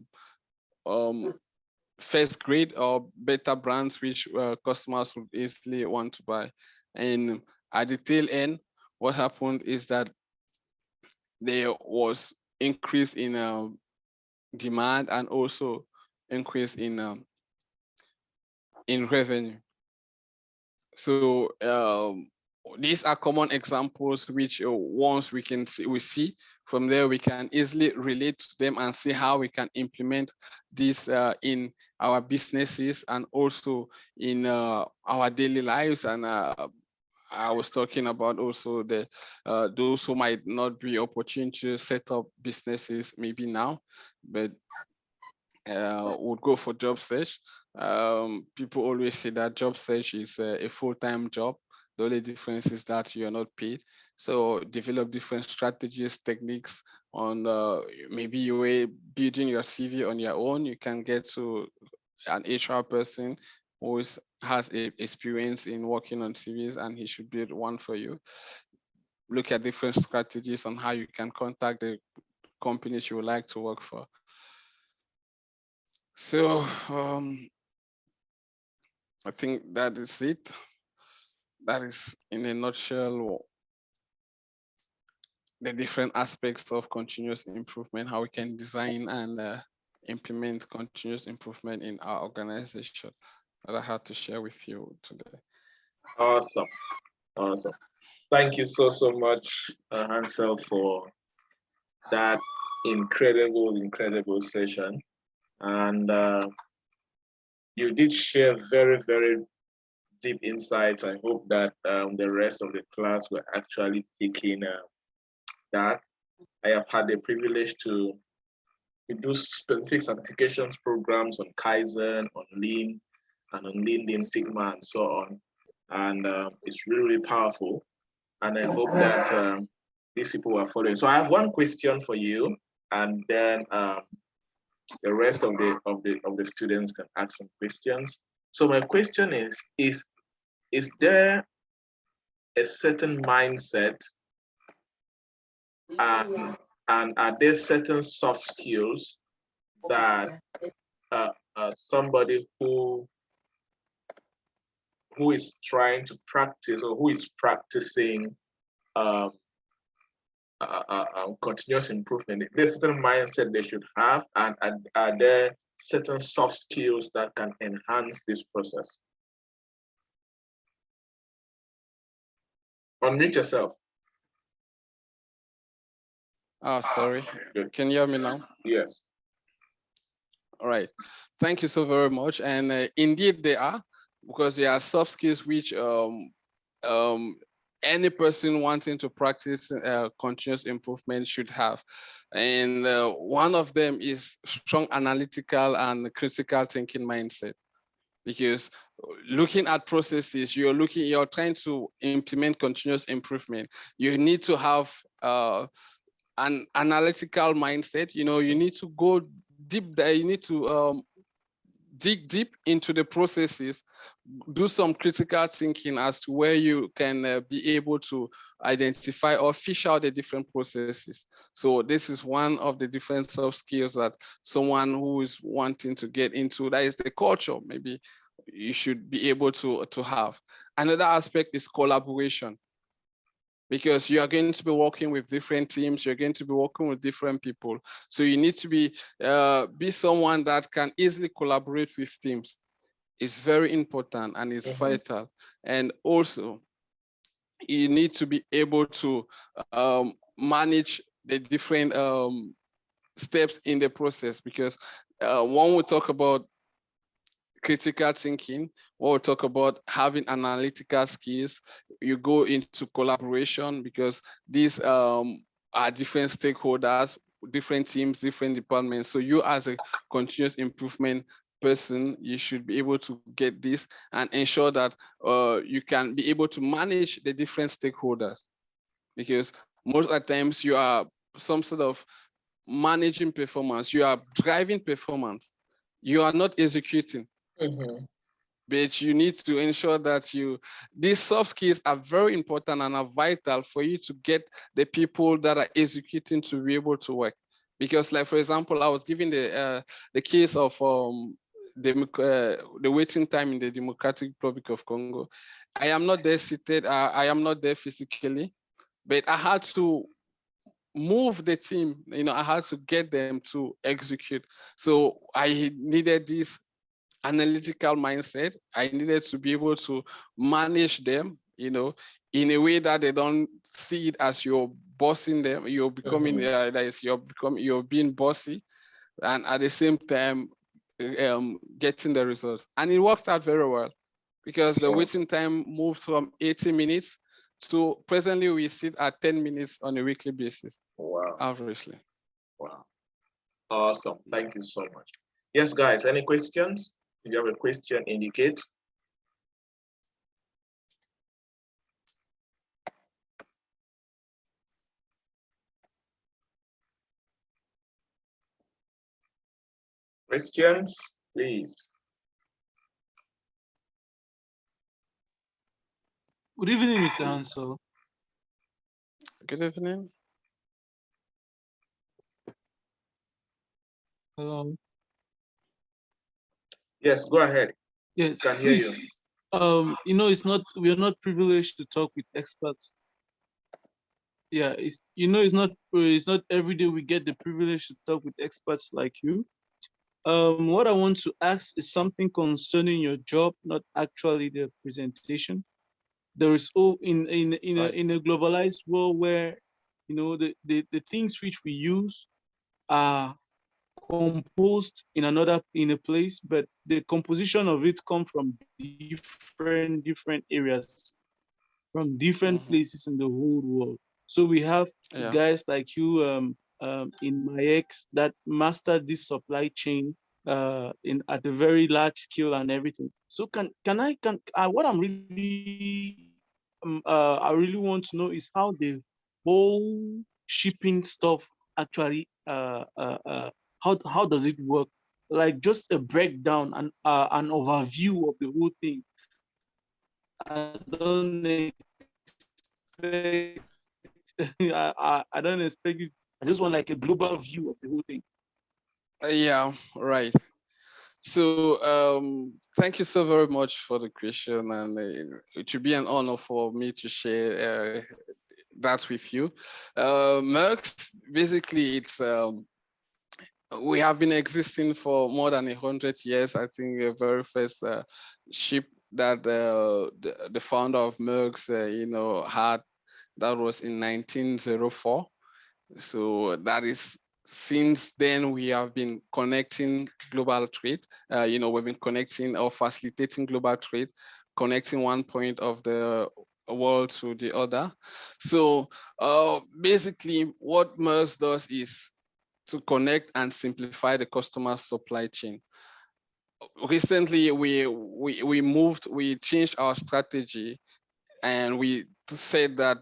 first grade or better brands which customers would easily want to buy. And at the tail end, what happened is that there was increase in demand, and also increase in revenue. So these are common examples which once we see from there, we can easily relate to them and see how we can implement this in our businesses and also in our daily lives. And I was talking about also those who might not be opportune to set up businesses maybe now, but would go for job search. People always say that job search is a full-time job. The only difference is that you're not paid. So develop different strategies, techniques on maybe you were building your CV on your own. You can get to an HR person who has experience in working on CVs, and he should build one for you. Look at different strategies on how you can contact the companies you would like to work for. So I think that is it. That is, in a nutshell, the different aspects of continuous improvement, how we can design and implement continuous improvement in our organization, that I had to share with you today. Awesome. Awesome. Thank you so much, Hansel, for that incredible session. And you did share very deep insights. I hope that the rest of the class were actually taking that. I have had the privilege to do specific certifications programs on Kaizen, on Lean, and on Lean Sigma, and so on. And it's really powerful. And I hope that these people are following. So I have one question for you, and then the rest of the students can ask some questions. So my question is there a certain mindset and are there certain soft skills that somebody who is trying to practice or who is practicing continuous improvement, there's a certain mindset they should have, and are there certain soft skills that can enhance this process? Unmute yourself. Oh, sorry. Can you hear me now? Yes. All right. Thank you so very much. And indeed they are, because there are soft skills which any person wanting to practice continuous improvement should have. And one of them is strong analytical and critical thinking mindset. because looking at processes, you're trying to implement continuous improvement. You need to have an analytical mindset. You need to go deep there. You need to dig deep into the processes, do some critical thinking as to where you can be able to identify or fish out the different processes. So this is one of the different soft skills that someone who is wanting to get into, that is the culture, maybe you should be able to have. Another aspect is collaboration, because you are going to be working with different teams, you're going to be working with different people. So you need to be someone that can easily collaborate with teams. It's very important and it's vital. And also, you need to be able to manage the different steps in the process, because when we talk about critical thinking, when we talk about having analytical skills, you go into collaboration, because these are different stakeholders, different teams, different departments. So you, as a continuous improvement person, you should be able to get this and ensure that you can be able to manage the different stakeholders, because most of the times you are some sort of managing performance, you are driving performance, you are not executing. But you need to ensure that these soft skills are very important and are vital for you to get the people that are executing to be able to work. Because, like, for example, I was giving the case of the waiting time in the Democratic Republic of Congo. I am not there seated, I am not there physically, but I had to move the team. I had to get them to execute. So I needed this analytical mindset. I needed to be able to manage them, in a way that they don't see it as you're bossing them. You're becoming, you're being bossy, and at the same time, getting the results. And it worked out very well, because the waiting time moved from 80 minutes to presently we sit at 10 minutes on a weekly basis. Wow. Averagely. Wow. Awesome. Thank you so much. Yes, guys, any questions? If you have a question, indicate. Questions, please. Good evening, Mr. Hansel. Good evening. Hello. Yes, go ahead. Yes, Can hear you. please. We are not privileged to talk with experts. Yeah, it's not every day we get the privilege to talk with experts like you. What I want to ask is something concerning your job, not actually the presentation. There is in a globalized world where the things which we use are composed in a place, but the composition of it come from different areas, from different places in the whole world. So we have guys like you in MyX that mastered this supply chain at a very large scale and everything. So what I really want to know is how the whole shipping stuff actually how does it work? Like just a breakdown and an overview of the whole thing. I don't expect I don't expect you. I just want like a global view of the whole thing. Yeah, right. So thank you so very much for the question, and it should be an honor for me to share that with you. Merckx, basically, we have been existing for more than 100 years. I think the very first ship that the founder of Merckx, had, that was in 1904. So that is, since then we have been connecting global trade. We've been connecting or facilitating global trade, connecting one point of the world to the other. So basically what Merckx does is to connect and simplify the customer supply chain. recently we changed our strategy, and we said that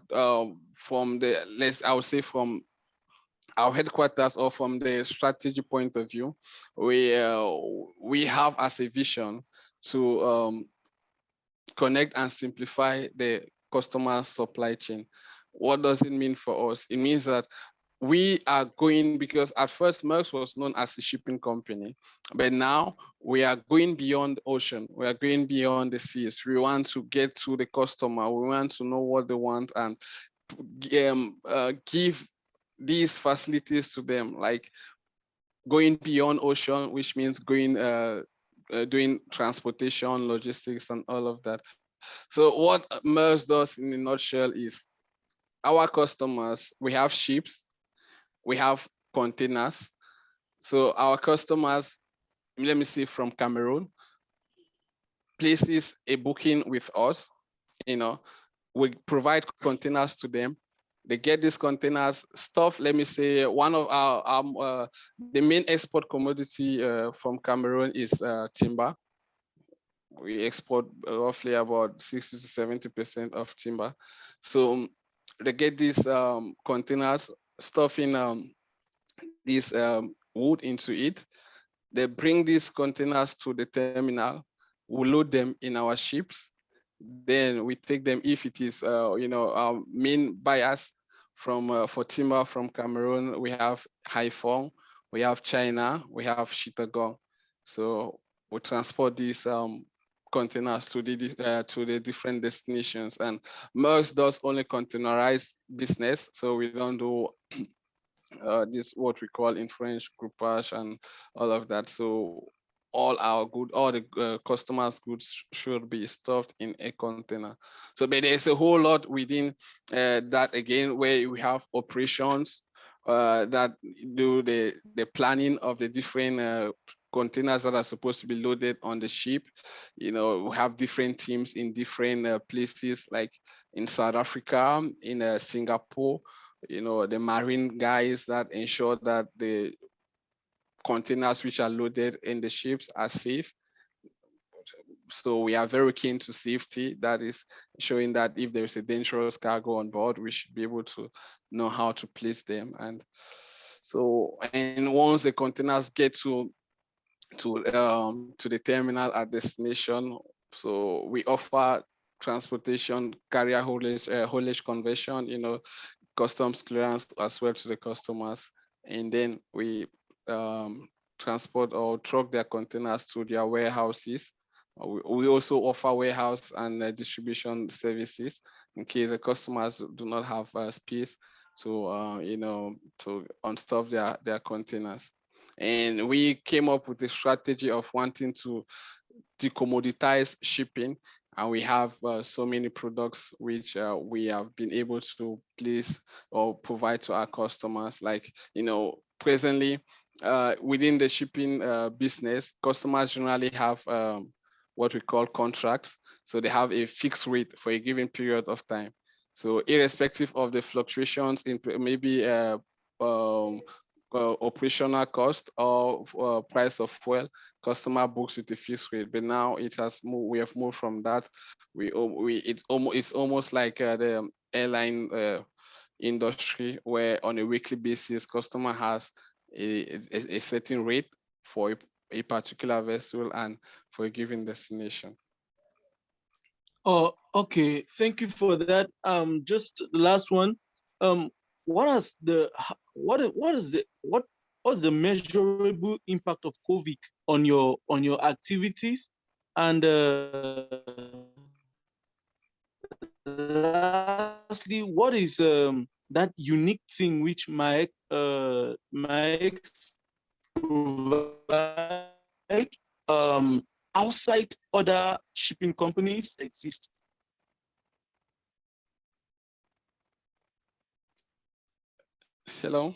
from the I would say from our headquarters or from the strategy point of view, we have as a vision to connect and simplify the customer supply chain. What does it mean for us? It means that we are going, because at first Maersk was known as a shipping company, but now we are going beyond ocean. We are going beyond the seas. We want to get to the customer. We want to know what they want and give these facilities to them, like going beyond ocean, which means going doing transportation, logistics, and all of that. So what Maersk does in a nutshell is our customers, we have ships, we have containers. So our customers, let me see, from Cameroon, places a booking with us, we provide containers to them. They get these containers, stuff, let me say, one of our the main export commodity from Cameroon is timber. We export roughly about 60 to 70% of timber. So they get these containers, stuffing this wood into it. They bring these containers to the terminal. We load them in our ships. Then we take them, if it is, our main buyers for timber from Cameroon. We have Haiphong, we have China, we have Chittagong. So we transport these containers to the different destinations. And Maersk does only containerized business, so we don't do this what we call in French groupage and all of that. So all the customers' goods should be stuffed in a container. So, but there's a whole lot within that again, where we have operations that do the planning of the different containers that are supposed to be loaded on the ship. We have different teams in different places, like in South Africa, in Singapore. The marine guys that ensure that the containers which are loaded in the ships are safe. So we are very keen to safety. That is showing that if there is a dangerous cargo on board, we should be able to know how to place them. And so, and once the containers get to the terminal at destination, so we offer transportation, carrier haulage conversion, customs clearance as well to the customers, and then we transport or truck their containers to their warehouses. We also offer warehouse and distribution services in case the customers do not have space to to unstuff their containers. And we came up with a strategy of wanting to decommoditize shipping, and we have so many products which we have been able to place or provide to our customers. Like, presently within the shipping business, customers generally have what we call contracts. So they have a fixed rate for a given period of time. So irrespective of the fluctuations in maybe operational cost or price of fuel, customer books with a fixed rate. But now it has moved. We have moved from that. It's almost like the airline industry, where on a weekly basis, customer has a certain rate for a particular vessel and for a given destination. Oh, okay. Thank you for that. Just the last one. What's the measurable impact of COVID on your activities? And lastly, what is that unique thing which my ex provide outside other shipping companies exist? Hello?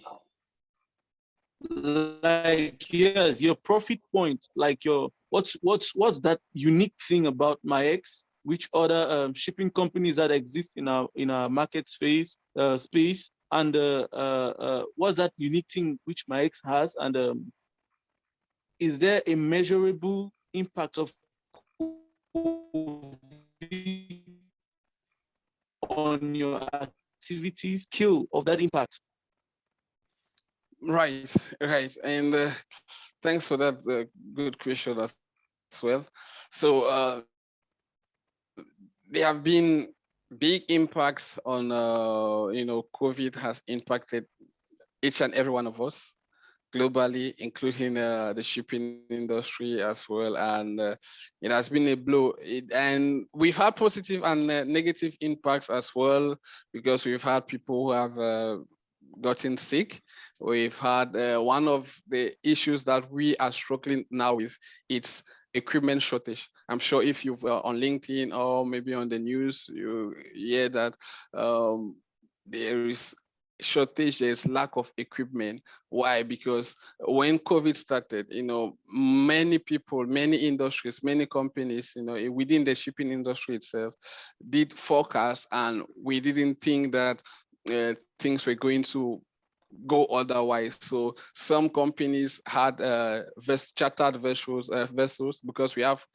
Like, yes, your profit point, like what's that unique thing about my ex, which other shipping companies that exist in our market space, and what's that unique thing which my ex has, and is there a measurable impact of COVID on your activities, scale of that impact? Right, right. And thanks for that good question as well. So there have been big impacts on, COVID has impacted each and every one of us globally, including the shipping industry as well. And it has been a blow. And we've had positive and negative impacts as well, because we've had people who have gotten sick. We've had one of the issues that we are struggling now with, it's equipment shortage. I'm sure if you've on LinkedIn or maybe on the news, you hear that there is shortage, there's lack of equipment. Why? Because when COVID started, many people, many industries, many companies, within the shipping industry itself did forecast, and we didn't think that things were going to go otherwise. So some companies had chartered vessels, because we have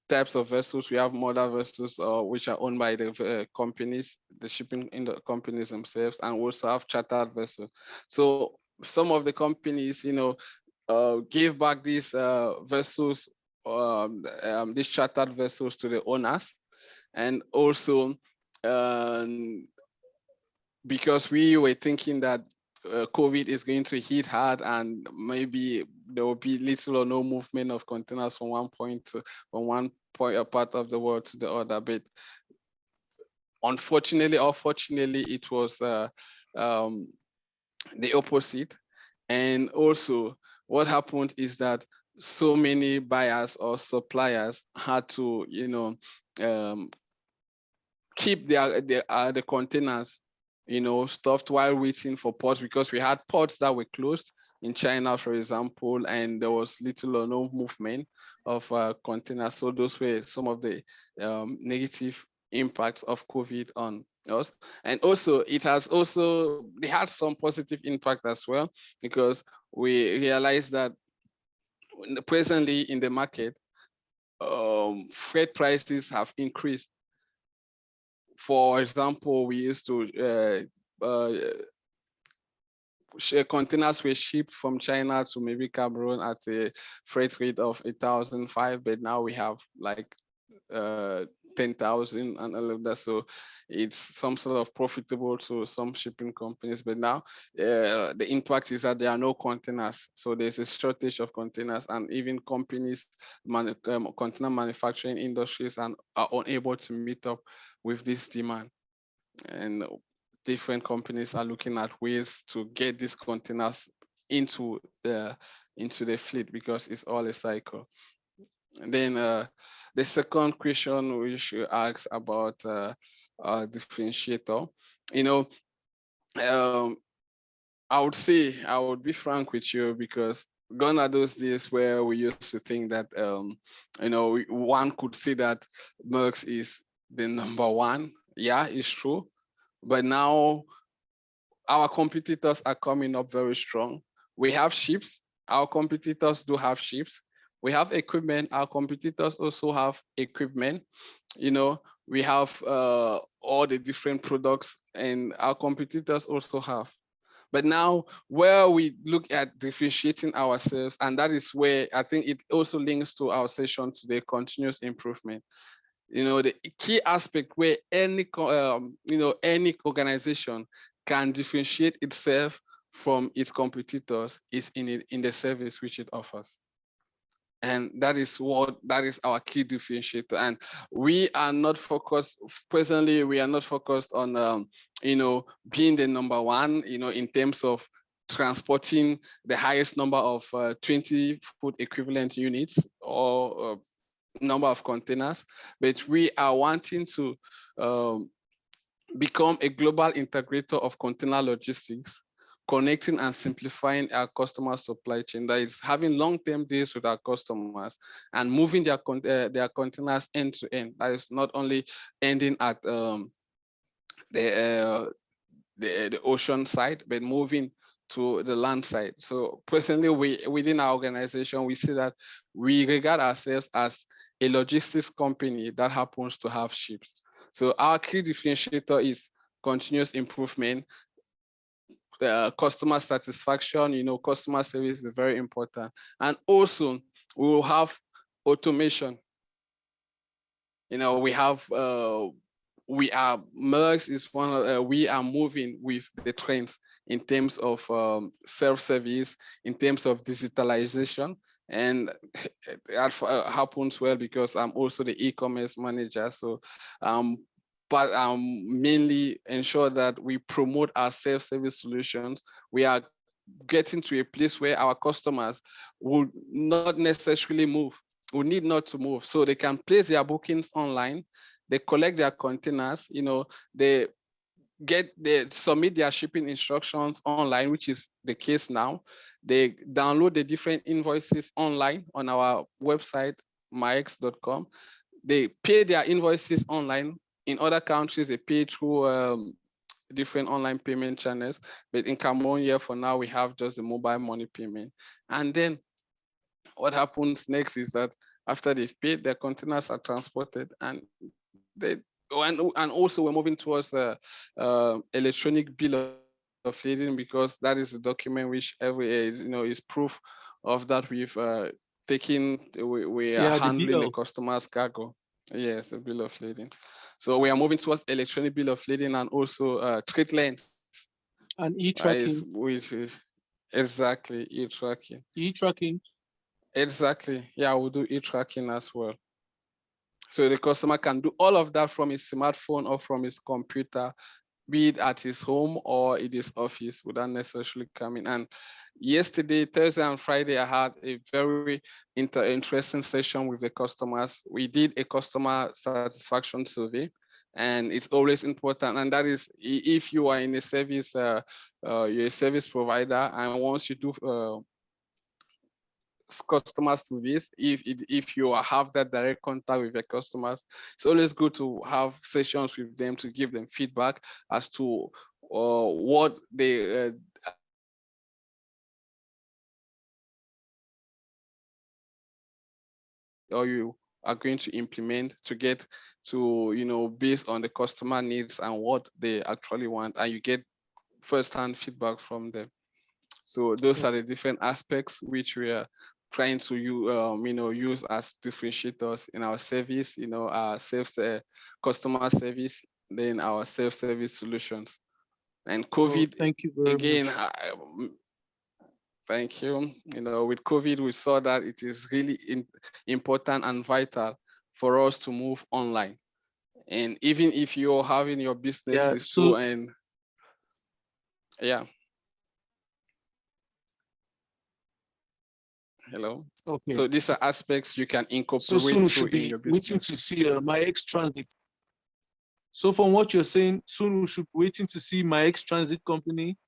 types of vessels. We have mother vessels which are owned by the companies, the shipping in the companies themselves, and we also have chartered vessels. So some of the companies, gave back these vessels, these chartered vessels to the owners, and also because we were thinking that COVID is going to hit hard, and maybe there will be little or no movement of containers from one point a part of the world to the other. But unfortunately or fortunately, it was the opposite. And also, what happened is that so many buyers or suppliers had to, keep the containers stuffed while waiting for ports, because we had ports that were closed in China, for example, and there was little or no movement of containers. So those were some of the negative impacts of COVID on us. And also, they had some positive impact as well, because we realized that presently in the market, freight prices have increased. For example, we used to containers were shipped from China to maybe Cameroon at a freight rate of 1,005, but now we have like 10,000 and all of that. So it's some sort of profitable to some shipping companies. But now the impact is that there are no containers. So there's a shortage of containers, and even companies, container manufacturing industries, and are unable to meet up with this demand. And different companies are looking at ways to get these containers into the fleet, because it's all a cycle. And then the second question we should ask about differentiator, I would say, I would be frank with you, because gone are those days where we used to think that one could say that Merckx is the number one. Yeah, it's true. But now our competitors are coming up very strong. We have ships. Our competitors do have ships. We have equipment. Our competitors also have equipment. We have all the different products, and our competitors also have. But now, where we look at differentiating ourselves, and that is where I think it also links to our session today, continuous improvement. The key aspect where any organization can differentiate itself from its competitors is in the service which it offers. And that is our key differentiator. And we are not focused, presently, we are not focused on, being the number one, in terms of transporting the highest number of 20 food equivalent units or number of containers, but we are wanting to become a global integrator of container logistics, connecting and simplifying our customer supply chain. That is having long-term deals with our customers and moving their containers end to end. That is not only ending at the ocean side, but moving to the land side. So personally, within our organization, we see that we regard ourselves as a logistics company that happens to have ships. So our key differentiator is continuous improvement, customer satisfaction. Customer service is very important. And also we will have automation. We have Merckx is one of, we are moving with the trends in terms of self-service, in terms of digitalization. And that happens well because I'm also the e-commerce manager. So but mainly ensure that we promote our self-service solutions. We are getting to a place where our customers will not necessarily move, will need not to move. So they can place their bookings online, they collect their containers, they submit their shipping instructions online, which is the case now. They download the different invoices online on our website, myx.com. They pay their invoices online. In other countries, they pay through different online payment channels. But in Cameroon here, for now, we have just the mobile money payment. And then what happens next is that after they've paid, their containers are transported, and also we're moving towards the electronic bill of lading, because that is the document which is proof of that we've we are handling the customer's cargo. Yes, the bill of lading. So we are moving towards electronic bill of lading, and also trade lanes. And e-tracking. Exactly, e-tracking. E-tracking. Exactly. Yeah, we'll do e-tracking as well. So the customer can do all of that from his smartphone or from his computer, be it at his home or in his office, without necessarily coming. And yesterday, Thursday and Friday, I had a very interesting session with the customers. We did a customer satisfaction survey, and it's always important. And that is, if you are in a service, you're a service provider, and once you do customer service, if you have that direct contact with your customers, it's always good to have sessions with them to give them feedback as to what they or you are going to implement to get to based on the customer needs and what they actually want, and you get first-hand feedback from them. So those are the different aspects which we are trying to use as differentiators in our service, our customer service, then our self-service solutions. And COVID, thank you very again, much. Thank you. With COVID, we saw that it is really important and vital for us to move online. And even if you're having your businesses too, and yeah. Hello. Okay. So these are aspects you can incorporate so soon through in your business. Waiting to see myx transit. So from what you're saying, soon we should be waiting to see myx transit company,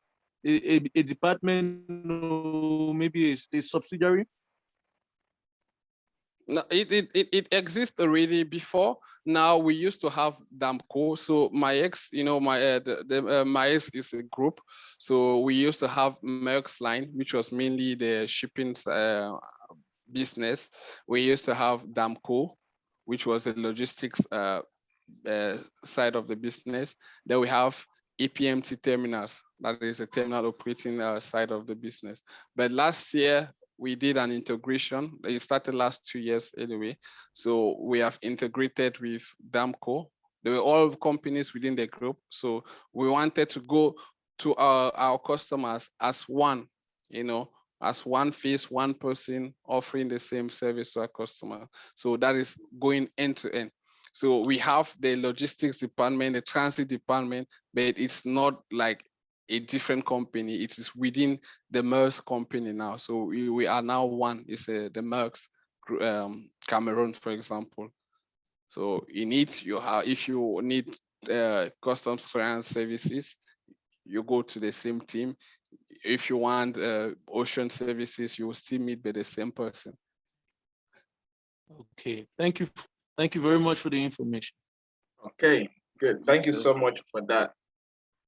a department, or maybe a subsidiary. No, it exists already before. Now we used to have Damco. So myx, myx is a group. So we used to have Merckx line, which was mainly the shipping business. We used to have Damco, which was the logistics side of the business. Then we have EPMT terminals, that is a terminal operating side of the business. But last year, we did an integration. It started last 2 years anyway. So we have integrated with Damco. They were all companies within the group. So we wanted to go to our customers as one, as one face, one person offering the same service to our customer. So that is going end to end. So we have the logistics department, the transit department, but it's not like a different company. It is within the Merckx company now. So we are now one. It's the Merckx Cameroon, for example. So if you need customs clearance services, you go to the same team. If you want ocean services, you will still meet by the same person. Okay, thank you very much for the information. Okay, good. Thank you so much for that.